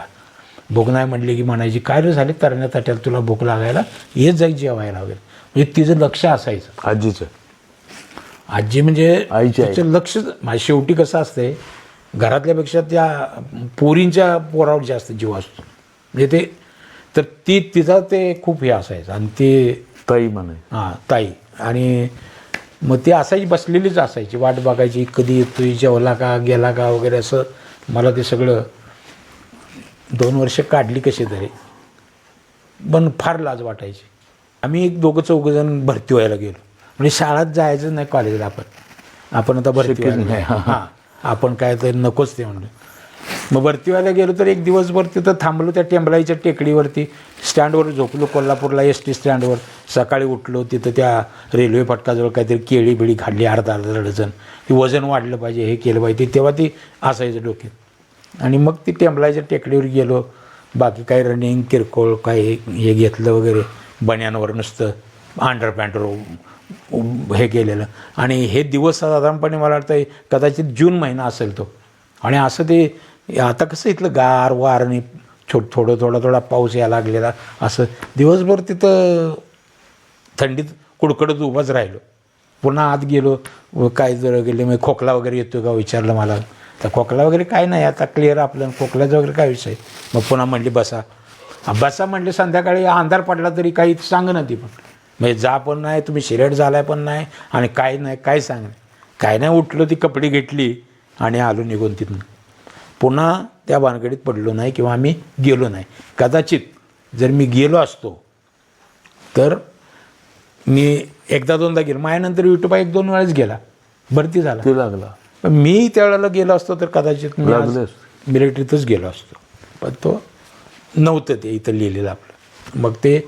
भूक नाही म्हटली की म्हणायची काय रे झाले तरण्या ताट्याला तुला भूक लागायला, येत जाईल जेवायला वगैरे. म्हणजे तिचं लक्ष असायचं आजीचं. आजी म्हणजे आईच्या तिचं लक्ष. शेवटी कसं असतंय, घरातल्यापेक्षा त्या पोरींच्या पोरावर जास्त जीव असतो. म्हणजे ते तर तिचा ते खूप हे असायचं. आणि ते ताई म्हणे. हां, ताई. आणि मग ती असायची, बसलेलीच असायची, वाट बघायची कधी येतोय, जेवला का गेला का वगैरे असं. मला ते सगळं 2 वर्ष काढली कशी तरी, पण फार लाज वाटायची. आम्ही 2-4 जण भरती व्हायला गेलो. म्हणजे शाळेत जायचं नाही कॉलेजला. आपण आता भरती व्हायला नाही. हां, आपण काय तर नकोच ते म्हणलं. मग भरती व्हायला गेलो तर एक दिवसभर तिथं थांबलो त्या टेंबलाईच्या टेकडीवरती, स्टँडवर झोपलो कोल्हापूरला ST स्टँडवर. सकाळी उठलो, तिथं त्या रेल्वे फाटकाजवळ काहीतरी केळी बिळी खाल्ली अर्धा डझन. ती वजन वाढलं पाहिजे, हे केलं पाहिजे, तेव्हा ती असायचं डोक्यात. आणि मग ती टेंबलाईच्या टेकडीवर गेलो. बाकी काही रनिंग किरकोळ काही हे घेतलं वगैरे, बन्यांवर नुसतं अंडर पॅन्टवर हे केलेलं. आणि हे दिवस साधारणपणे मला वाटतं कदाचित जून महिना असेल तो. आणि असं ते आता कसं इथलं गार वार आणि थोडा पाऊस यायला लागलेला, असं दिवसभर तिथं थंडीत कुडकडत उभाच राहिलो. पुन्हा आत गेलो, काय जर गेले मग खोकला वगैरे येतो का विचारलं मला. तर खोकला वगैरे काय नाही आता क्लिअर आपलं, खोकल्याचा वगैरे काय विषय. मग पुन्हा म्हणली बसा म्हणले. संध्याकाळी अंधार पडला तरी काही सांग ना ती पण. म्हणजे जा पण नाही, तुम्ही सिलेक्ट झालाय पण नाही, आणि काय नाही काय सांग नाही काय नाही. उठलो, ती कपडे घेतली आणि आलो निघून तिथून. पुन्हा त्या भानगडीत पडलो नाही किंवा आम्ही गेलो नाही. कदाचित जर मी गेलो असतो तर मी 1-2दा गेलो. माझ्यानंतर युट्यूबा 1-2 वेळेस गेला, भरती झाला, ते लागला. पण मी त्यावेळेला गेलो असतो तर कदाचित मी मिलिटरीतच गेलो असतो. पण तो नव्हतं ते इथं लिहिलेलं आपलं. मग ते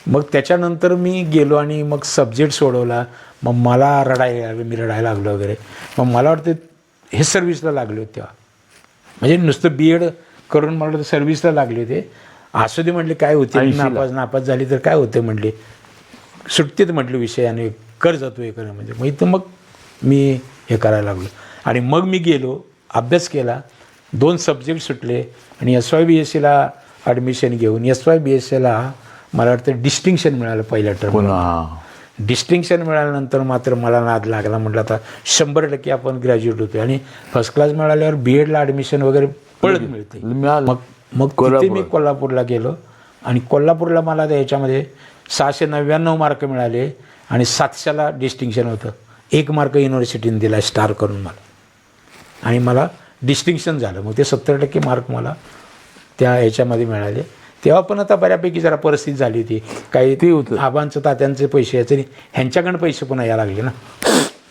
मग त्याच्यानंतर मी गेलो आणि मग सब्जेक्ट सोडवला. मग मला रडायला लागलं, मी रडायला लागलो वगैरे. मग मला वाटतं हे सर्व्हिसला लागले होते तेव्हा, म्हणजे नुसतं B.Ed करून मला वाटतं सर्व्हिसला लागले होते. असू दे म्हटले, काय होते, नापास झाली तर काय होते म्हटले, सुटतेच म्हटलं विषय आणि कर जातो हे करा म्हणजे. मग इथं मग मी हे करायला लागलो आणि मग मी गेलो, अभ्यास केला, 2 सब्जेक्ट सुटले आणि SYBSCला ॲडमिशन घेऊन SYBSCला मला वाटतं डिस्टिंक्शन मिळालं पहिल्या टर्म. डिस्टिंक्शन मिळाल्यानंतर मात्र मला नाद लागला. म्हटलं आता 100% आपण ग्रॅज्युएट होतो आणि फर्स्ट क्लास मिळाल्यावर B.Edला ॲडमिशन वगैरे पळत मिळते. मग तिथे मी कोल्हापूरला गेलो आणि कोल्हापूरला मला याच्यामध्ये 699 मार्क मिळाले आणि 700ला डिस्टिंक्शन होतं. 1 मार्क युनिव्हर्सिटीने दिला स्टार करून मला आणि मला डिस्टिंक्शन झालं. मग ते 70% मार्क मला त्या ह्याच्यामध्ये मिळाले. तेव्हा पण आता बऱ्यापैकी जरा परिस्थिती झाली होती, काही ते होतं आबांचं तात्यांचे पैसे यायचे नाही, ह्यांच्याकडं पैसे पण यायला लागले ना.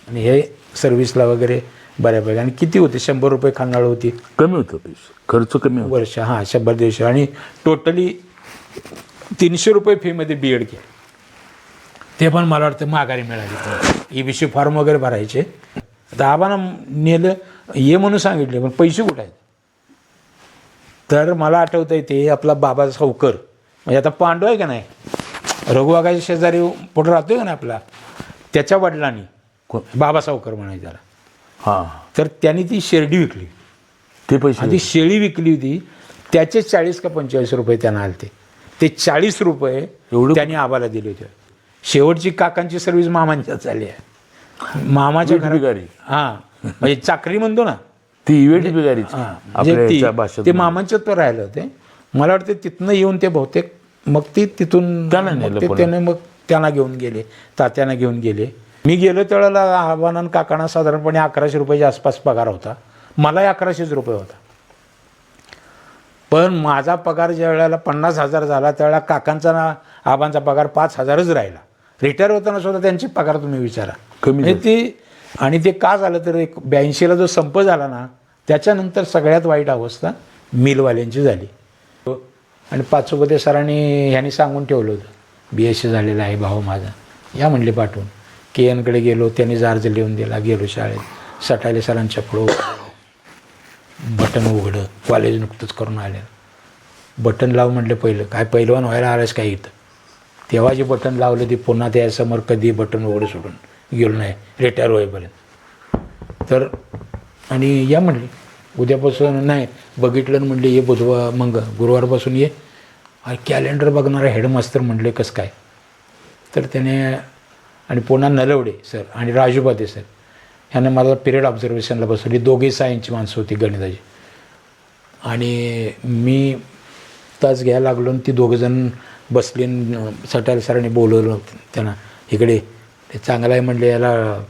आणि हे सर्व्हिसला वगैरे बऱ्यापैकी. आणि किती होते, 100 रुपये खानावळ होती, कमी होतं पैसे, खर्च कमी होता. वर्ष 100-150 आणि टोटली 300 रुपये फीमध्ये B.Ed केलं. ते पण मला वाटतं माघारी मिळाली. EBC फॉर्म वगैरे भरायचे. आता आबांना नेलं ये म्हणून सांगितले, पण पैसे कुठे आहेत. तर मला आठवतं ते आपला बाबा सावकर, म्हणजे आता पांडू आहे का नाही, रघुवागाच्या शेजारी पुढे राहतोय का नाही आपला, त्याच्या वडिलांनी बाबा सावकर म्हणायचं त्याला. हां. तर त्यांनी ती शेरडी विकली, ते पैसे ती शेळी विकली होती. त्याचे 40 का 45 रुपये त्यांना आले. ते 40 रुपये एवढं त्यांनी आबाला दिले होते. शेवटची काकांची सर्व्हिस मामांच्यात चालली आहे. मामाच्या बिगारी. हां, म्हणजे चाकरी म्हणतो ना ती इवेट बिगारीची आपल्या भाषेत. ते मामांच्यात तर राहिले होते. मला वाटतं तिथनं येऊन ते बहुतेक मग ती तिथून त्याने मग त्यांना घेऊन गेले, तात्यांना घेऊन गेले. मी गेलो त्यावेळेला आव्हानान काकांना साधारणपणे 1100 रुपयाच्या आसपास पगार होता. मलाही 1100 रुपये होता. पण माझा पगार ज्या वेळेला 50,000 झाला त्यावेळेला काकांचा ना आबांचा पगार 5,000च राहिला. रिटायर होताना सुद्धा त्यांचे पगार तुम्ही विचारा कमी. ती आणि ते का झालं तर 82ला जो संप झाला ना त्याच्यानंतर सगळ्यात वाईट अवस्था मिलवाल्यांची झाली. आणि पाचोपते सरांनी ह्यांनी सांगून ठेवलं होतं, BSc झालेला आहे भाऊ माझा, या म्हणले पाठवून. KNकडे गेलो, त्यांनी अर्ज लिहून दिला. गेलो शाळेत, सटायले सरांच्या पुढं बटन उघडं, कॉलेज नुकतंच करून आले. बटन लाव म्हटलं, पहिलं पहिलवान व्हायला आलंच काय इथं. तेव्हा जे बटन लावलं ते पुन्हा त्यासमोर कधी बटन उघडं सोडून गेलो नाही रिटायर होईपर्यंत. तर आणि या म्हणले उद्यापासून नाही बघितलं म्हणले, ये गुरुवारपासून ये. कॅलेंडर बघणारा हेडमास्तर म्हणले कसं काय. तर त्याने आणि पुन्हा नलवडे सर आणि राजूबादे सर ह्याने मला पिरियड ऑब्झर्वेशनला बसवली. दोघे सायन्सची माणसं होती गणिताची. आणि मी तास घ्यायला लागलो आणि ती दोघंजण बसली. सटाल सरांनी बोलवलं त्यांना इकडे. ते चांगलं आहे म्हणले, याला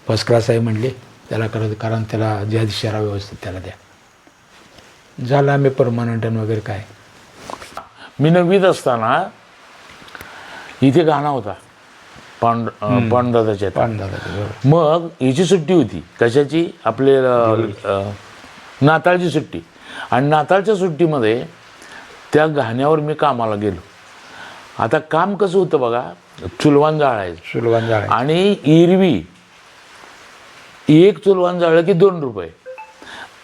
फर्स्ट क्लास आहे म्हणले, त्याला कारण त्याला ज्या दिशेला व्यवस्थित त्याला द्या. झालं आम्ही परमनंट वगैरे काय. मी 9वीत असताना इथे गाणं होता पांडुदादाच्या. मग हिची सुट्टी होती, कशाची, आपले नाताळची सुट्टी. आणि नाताळच्या सुट्टीमध्ये त्या गाण्यावर मी कामाला गेलो. आता काम कसं होतं बघा, चुलवान जाळायचं आणि एरवी 1 चुलवान जाळलं की 2 रुपये.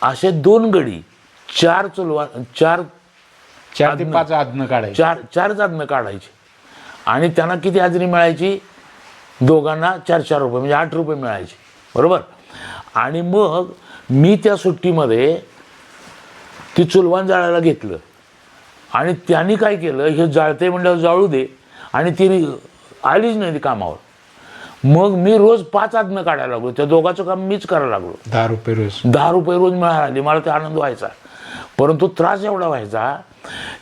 असे 2 गडी 4 चुलवान 4 ते 5 आदनं काढायचे, 4 आदनं काढायचे. आणि त्यांना किती हाजरी मिळायची, दोघांना 4-4 रुपये, म्हणजे 8 रुपये मिळायचे, बरोबर. आणि मग मी त्या सुट्टीमध्ये ती चुलवान जाळायला घेतलं. आणि त्यांनी काय केलं, हे जाळते म्हणल्यावर जाळू दे. आणि ती आलीच नाही ती कामावर. मग मी रोज 5 आदनं काढायला लागलो. त्या दोघांचं काम मीच करायला लागलो. 10 रुपये रोज, 10 रुपये रोज मिळायला आले. मला ते आनंद व्हायचा. परंतु त्रास एवढा व्हायचा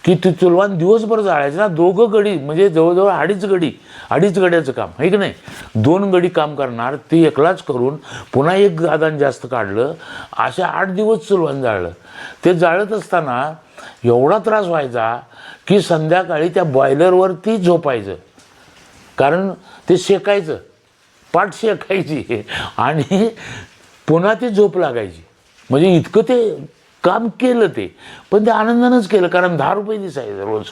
की ती चुलवान दिवसभर जाळायची ना. 2 गडी म्हणजे जवळजवळ 2.5 गड्याचं काम आहे की नाही. 2 गडी काम करणार, ती एकलाच करून पुन्हा 1 आदान जास्त काढलं. अशा 8 दिवस चुलवान जाळलं. ते जाळत असताना एवढा त्रास व्हायचा की संध्याकाळी त्या बॉयलरवरती झोपायचं, कारण ते शेकायचं, पाठ शेकायची आणि पुन्हा ती झोप लागायची. म्हणजे इतकं ते काम केलं ते. पण ते आनंदानंच केलं, कारण 10 रुपये दिसायचं रोज.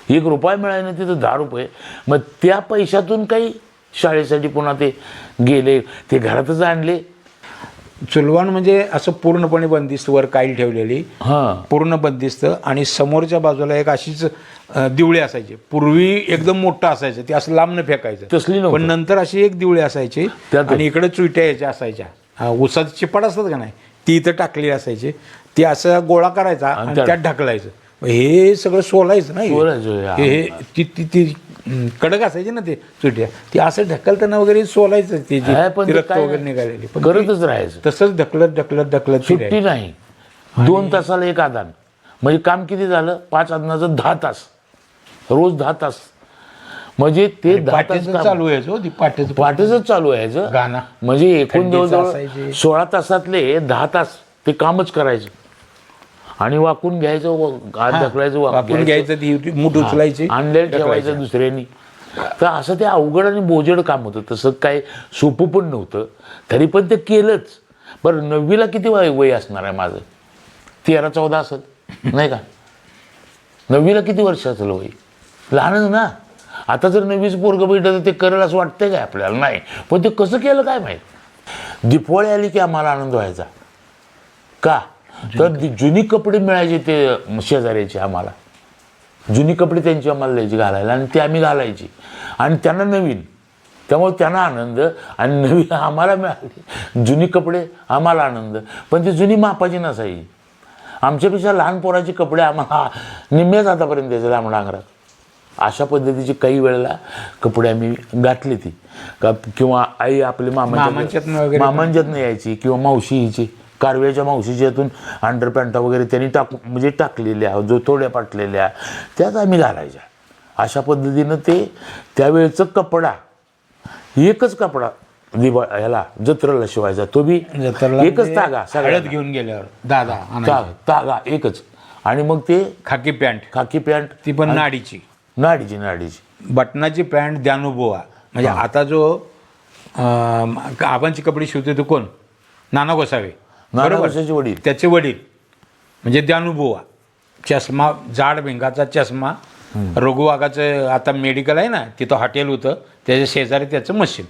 1 रुपया मिळाला नाही तिथं 10 रुपये. मग त्या पैशातून काही शाळेसाठी पुन्हा ते गेले, ते घरातच आणले. चुलवाण म्हणजे असं पूर्णपणे बंदिस्त, वर काईल ठेवलेली, हां पूर्ण बंदिस्त, आणि समोरच्या बाजूला एक अशीच दिवळे असायचे. पूर्वी एकदम मोठं असायचं ते, असं लांबनं फेकायचं. तसली नव्हती. पण नंतर अशी एक दिवळे असायची त्यात- आणि इकडे चुईट्या याच्या असायच्या, उसाचे चिपाड असतात का नाही, ती इथं टाकलेली असायची. ती असं गोळा करायचा आणि त्यात ढकलायचं. हे सगळं सोलायचं ना, सोलायचं, हा. हे ती ती ती कडक असायची ना ते चुट्या, ती असं ढकलताना वगैरे सोलायचं ते जे हा, पण ते रक्त काय वगैरे निघालेली. पण करतच राहायचं, तसंच ढकलत ढकलत ढकलत सुट्टी नाही. 2 तासाला 1 आदान, म्हणजे काम किती झालं? 5 आदानाचं 10 तास, रोज 10 तास. म्हणजे ते 10 तास पाट्याचं काम. चालू व्हायचं हो, ती पाट्याचं पाठच चालू व्हायचं. गाणं. म्हणजे एकूण थंडीचं जवळजवळ असायचे. 16 तासातले 10 तास ते कामच करायचं. आणि वाकून घ्यायचं, हात ढकलायचं, वापरून घ्यायचं, ती मूठ उचलायची, आणलेलं ठेवायचं दुसऱ्यांनी. तर असं ते अवघड आणि बोजड काम होतं. तसं काय सोपं पण नव्हतं, तरी पण ते केलंच. बरं 9वीला किती वय असणार आहे माझं? 13-14 असेल नाही का? 9वीला किती वर्ष असेल वय? लहानच ना. आता जर 9वीचं पोरगं भेटलं तर ते करेल असं वाटतंय काय आपल्याला? नाही. पण ते कसं केलं काय माहीत. दिवाळी आली की आम्हाला आनंद व्हायचा. का तर जुनी कपडे मिळायचे ते शेजाऱ्याचे आम्हाला. जुनी कपडे त्यांची आम्हाला द्यायची घालायला, आणि ते आम्ही घालायची, आणि त्यांना नवीन. त्यामुळे त्यांना आनंद, आणि नवीन आम्हाला मिळाले. जुनी कपडे आम्हाला आनंद, पण ती जुनी मापाची नसायची. आमच्यापेक्षा लहान पोराचे कपडे आम्हाला निम्म्याच हातापर्यंत द्यायचे लांब डांगरात. अशा पद्धतीची काही वेळेला कपडे आम्ही घातली ती का, किंवा आई आपली मामांच्यातनं यायची, किंवा मावशी हिची, कारव्याच्या मावशीच्यातून अंडरपॅन्टा वगैरे त्यांनी म्हणजे टाकलेल्या, जो थोड्या पाटलेल्या, त्याच आम्ही घालायच्या. अशा पद्धतीनं ते त्यावेळेचं कपडा, एकच कपडा ह्याला जत्रेला शिवायचा, तो बी एकच तागा, हळद घेऊन गेल्यावर दादा तागा एकच. आणि मग ते खाकी पॅन्ट, ती पण नाडीची, बटनाची पॅन्ट द्यानुबुवा. म्हणजे आता जो आबांची कपडे शिवते तो कोण? नाना गोसावे, वडील, त्याचे वडील म्हणजे द्यानुबुवा. चष्मा, जाड भिंगाचा चष्मा, रघुवागाचं आता मेडिकल आहे ना, तिथं हॉटेल होतं, त्याच्या शेजारी त्याचं मशीन.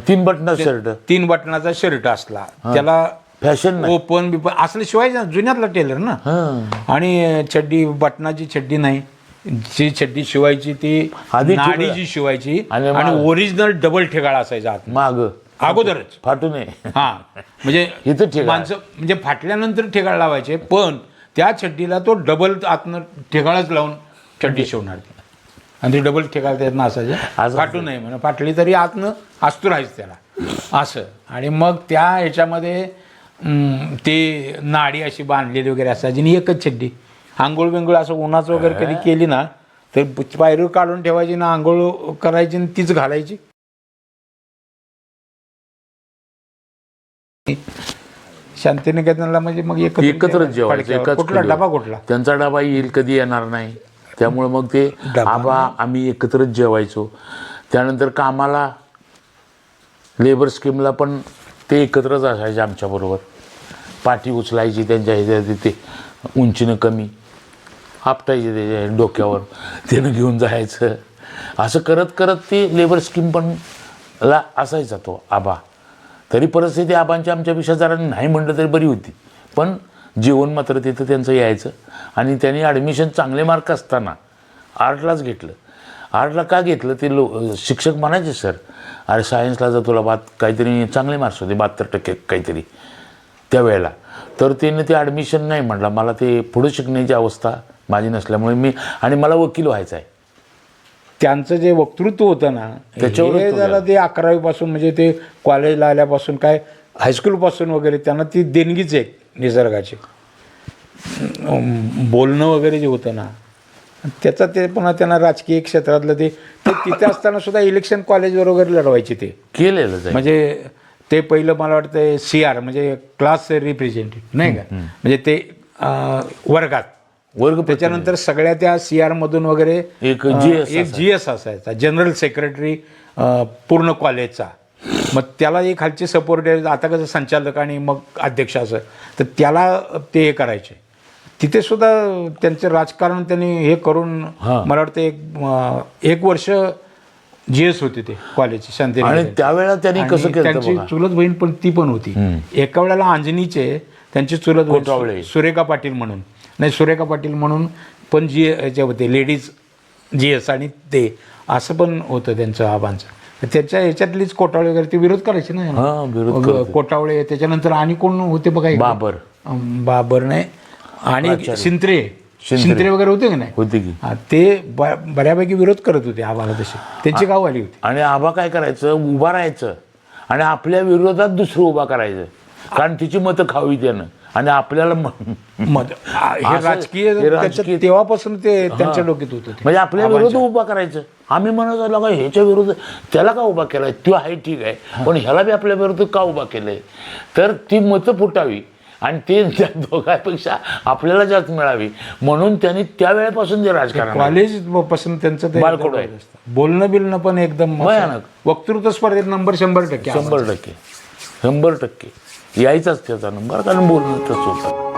3 बटनाचा शर्ट, 3 बटनाचा शर्ट असला, त्याला फॅशन ओपन बिपन असलं शिवायचं, जुन्यातला टेलर ना. आणि चड्डी, बटनाची चड्डी नाही, जी चड्डी शिवायची ती नाडीची शिवायची, आणि ओरिजिनल डबल ठेगाळा असायचा आत माग अगोदरच, फाटू नये. हा, म्हणजे माणसं म्हणजे फाटल्यानंतर ठेगाळ लावायचे, पण त्या चड्डीला तो डबल आतनं ठेगाळच लावून चड्डी शिवणार, आणि ती डबल ठेगाळ त्यातनं असायचं, फाटू नये म्हणून. फाटली तरी आतनं असतो राहायचं त्याला असं. आणि मग त्या ह्याच्यामध्ये ते नाडी अशी बांधलेली वगैरे असायची, आणि एकच चड्डी. आंघोळ बिंघोळ असं उन्हाचं वगैरे कधी केली ना, तर पायरी काढून ठेवायची ना, आंघोळ करायची आणि तीच घालायची. शांतिनिकेतनला म्हणजे मग एकत्रच जेवायचं. कुठला डबा कुठला त्यांचा डबा येईल कधी येणार नाही, त्यामुळे मग ते आम्ही एकत्रच जेवायचो. त्यानंतर कामाला लेबर स्कीमला पण ते एकत्रच असायचे आमच्याबरोबर. पाठी उचलायची त्यांच्या ह्याच्या, ते उंचीनं कमी आपटायचे त्याच्या डोक्यावर, त्यानं घेऊन जायचं. असं करत करत ते लेबर स्कीम पण ला असायचा तो आबा. तरी परिस्थिती आबांची आमच्यापेक्षा जरा नाही म्हटलं तरी बरी होती, पण जेवण मात्र तिथं त्यांचं यायचं. आणि त्यांनी ॲडमिशन चांगले मार्क असताना आर्टलाच घेतलं. आर्टला का घेतलं ते शिक्षक म्हणायचे, सर अरे सायन्सला जर तुला काहीतरी चांगले मार्क्स होते, 72% काहीतरी त्यावेळेला, तर त्याने ते ॲडमिशन नाही म्हटलं. मला ते पुढे शिकण्याची अवस्था माझी नसल्यामुळे आणि मला वकील व्हायचं आहे. त्यांचं जे वक्तृत्व होतं ना, त्याच्यावर जरा ते 11वीपासून म्हणजे ते कॉलेजला आल्यापासून काय हायस्कूलपासून वगैरे त्यांना ती देणगीच आहे निसर्गाची. बोलणं वगैरे जे होतं ना, त्याचा ते पुन्हा त्यांना राजकीय क्षेत्रातलं ते तिथे असताना सुद्धा इलेक्शन कॉलेजवर वगैरे लढवायचे ते केलेलं. म्हणजे ते पहिलं मला वाटतं CR म्हणजे क्लास रिप्रेझेंटेटिव्ह नाही का, म्हणजे ते वर्ग, त्याच्यानंतर सगळ्या त्या CR मधून वगैरे एक GS असायचा, जनरल सेक्रेटरी पूर्ण कॉलेजचा. मग त्याला एक खालचे सपोर्ट, आता कसं संचालक आणि मग अध्यक्ष असं, तर त्याला ते हे करायचे. तिथे सुद्धा त्यांचं राजकारण त्यांनी हे करून मला वाटतं एक वर्ष GS होते ते कॉलेज शांती आणि त्यावेळेला त्यांनी कसं केलं त्यांची चुलत बहीण पण ती पण होती. एका वेळेला अंजनीचे त्यांची चुलत बहीण सुरेखा पाटील म्हणून सुरेखा पाटील म्हणून पण जे होते लेडीज GS आणि ते असं पण होतं त्यांचं आबांचं. त्याच्या ह्याच्यातलीच कोटावळे वगैरे ते विरोध करायचे ना कोटावळे. त्याच्यानंतर आणि कोण होते बघा बाबर नाही आणि शिंत्रे वगैरे होते की नाही होते की ते बऱ्यापैकी विरोध करत होते आबाला तसे त्यांची गाव आली होती. आणि आबा काय करायचं उभा राहायचं आणि आपल्या विरोधात दुसरं उभा करायचं कारण तिची मतं खावी त्यानं आणि आपल्याला हे राजकीय तेव्हापासून ते त्यांच्या डोक्यात होतं म्हणजे आपल्या विरोध उभा करायचं. आम्ही म्हणत आलो का ह्याच्या विरोध त्याला का उभा केलाय तो आहे ठीक आहे पण ह्याला बी आपल्या विरोधात का उभा केलंय तर ती मतं फुटावी आणि ते त्या दोघांपेक्षा आपल्याला जास्त मिळावी म्हणून त्यांनी त्यावेळेपासून जे राजकारण कॉलेज पासून त्यांचं ते बाळकडू आहे. बोलणं बिलणं पण एकदम भयानक वक्तृत्व स्पर्धेत नंबर 100% यायचाच त्याचा नंबर कारण बोलणं तसं होतं.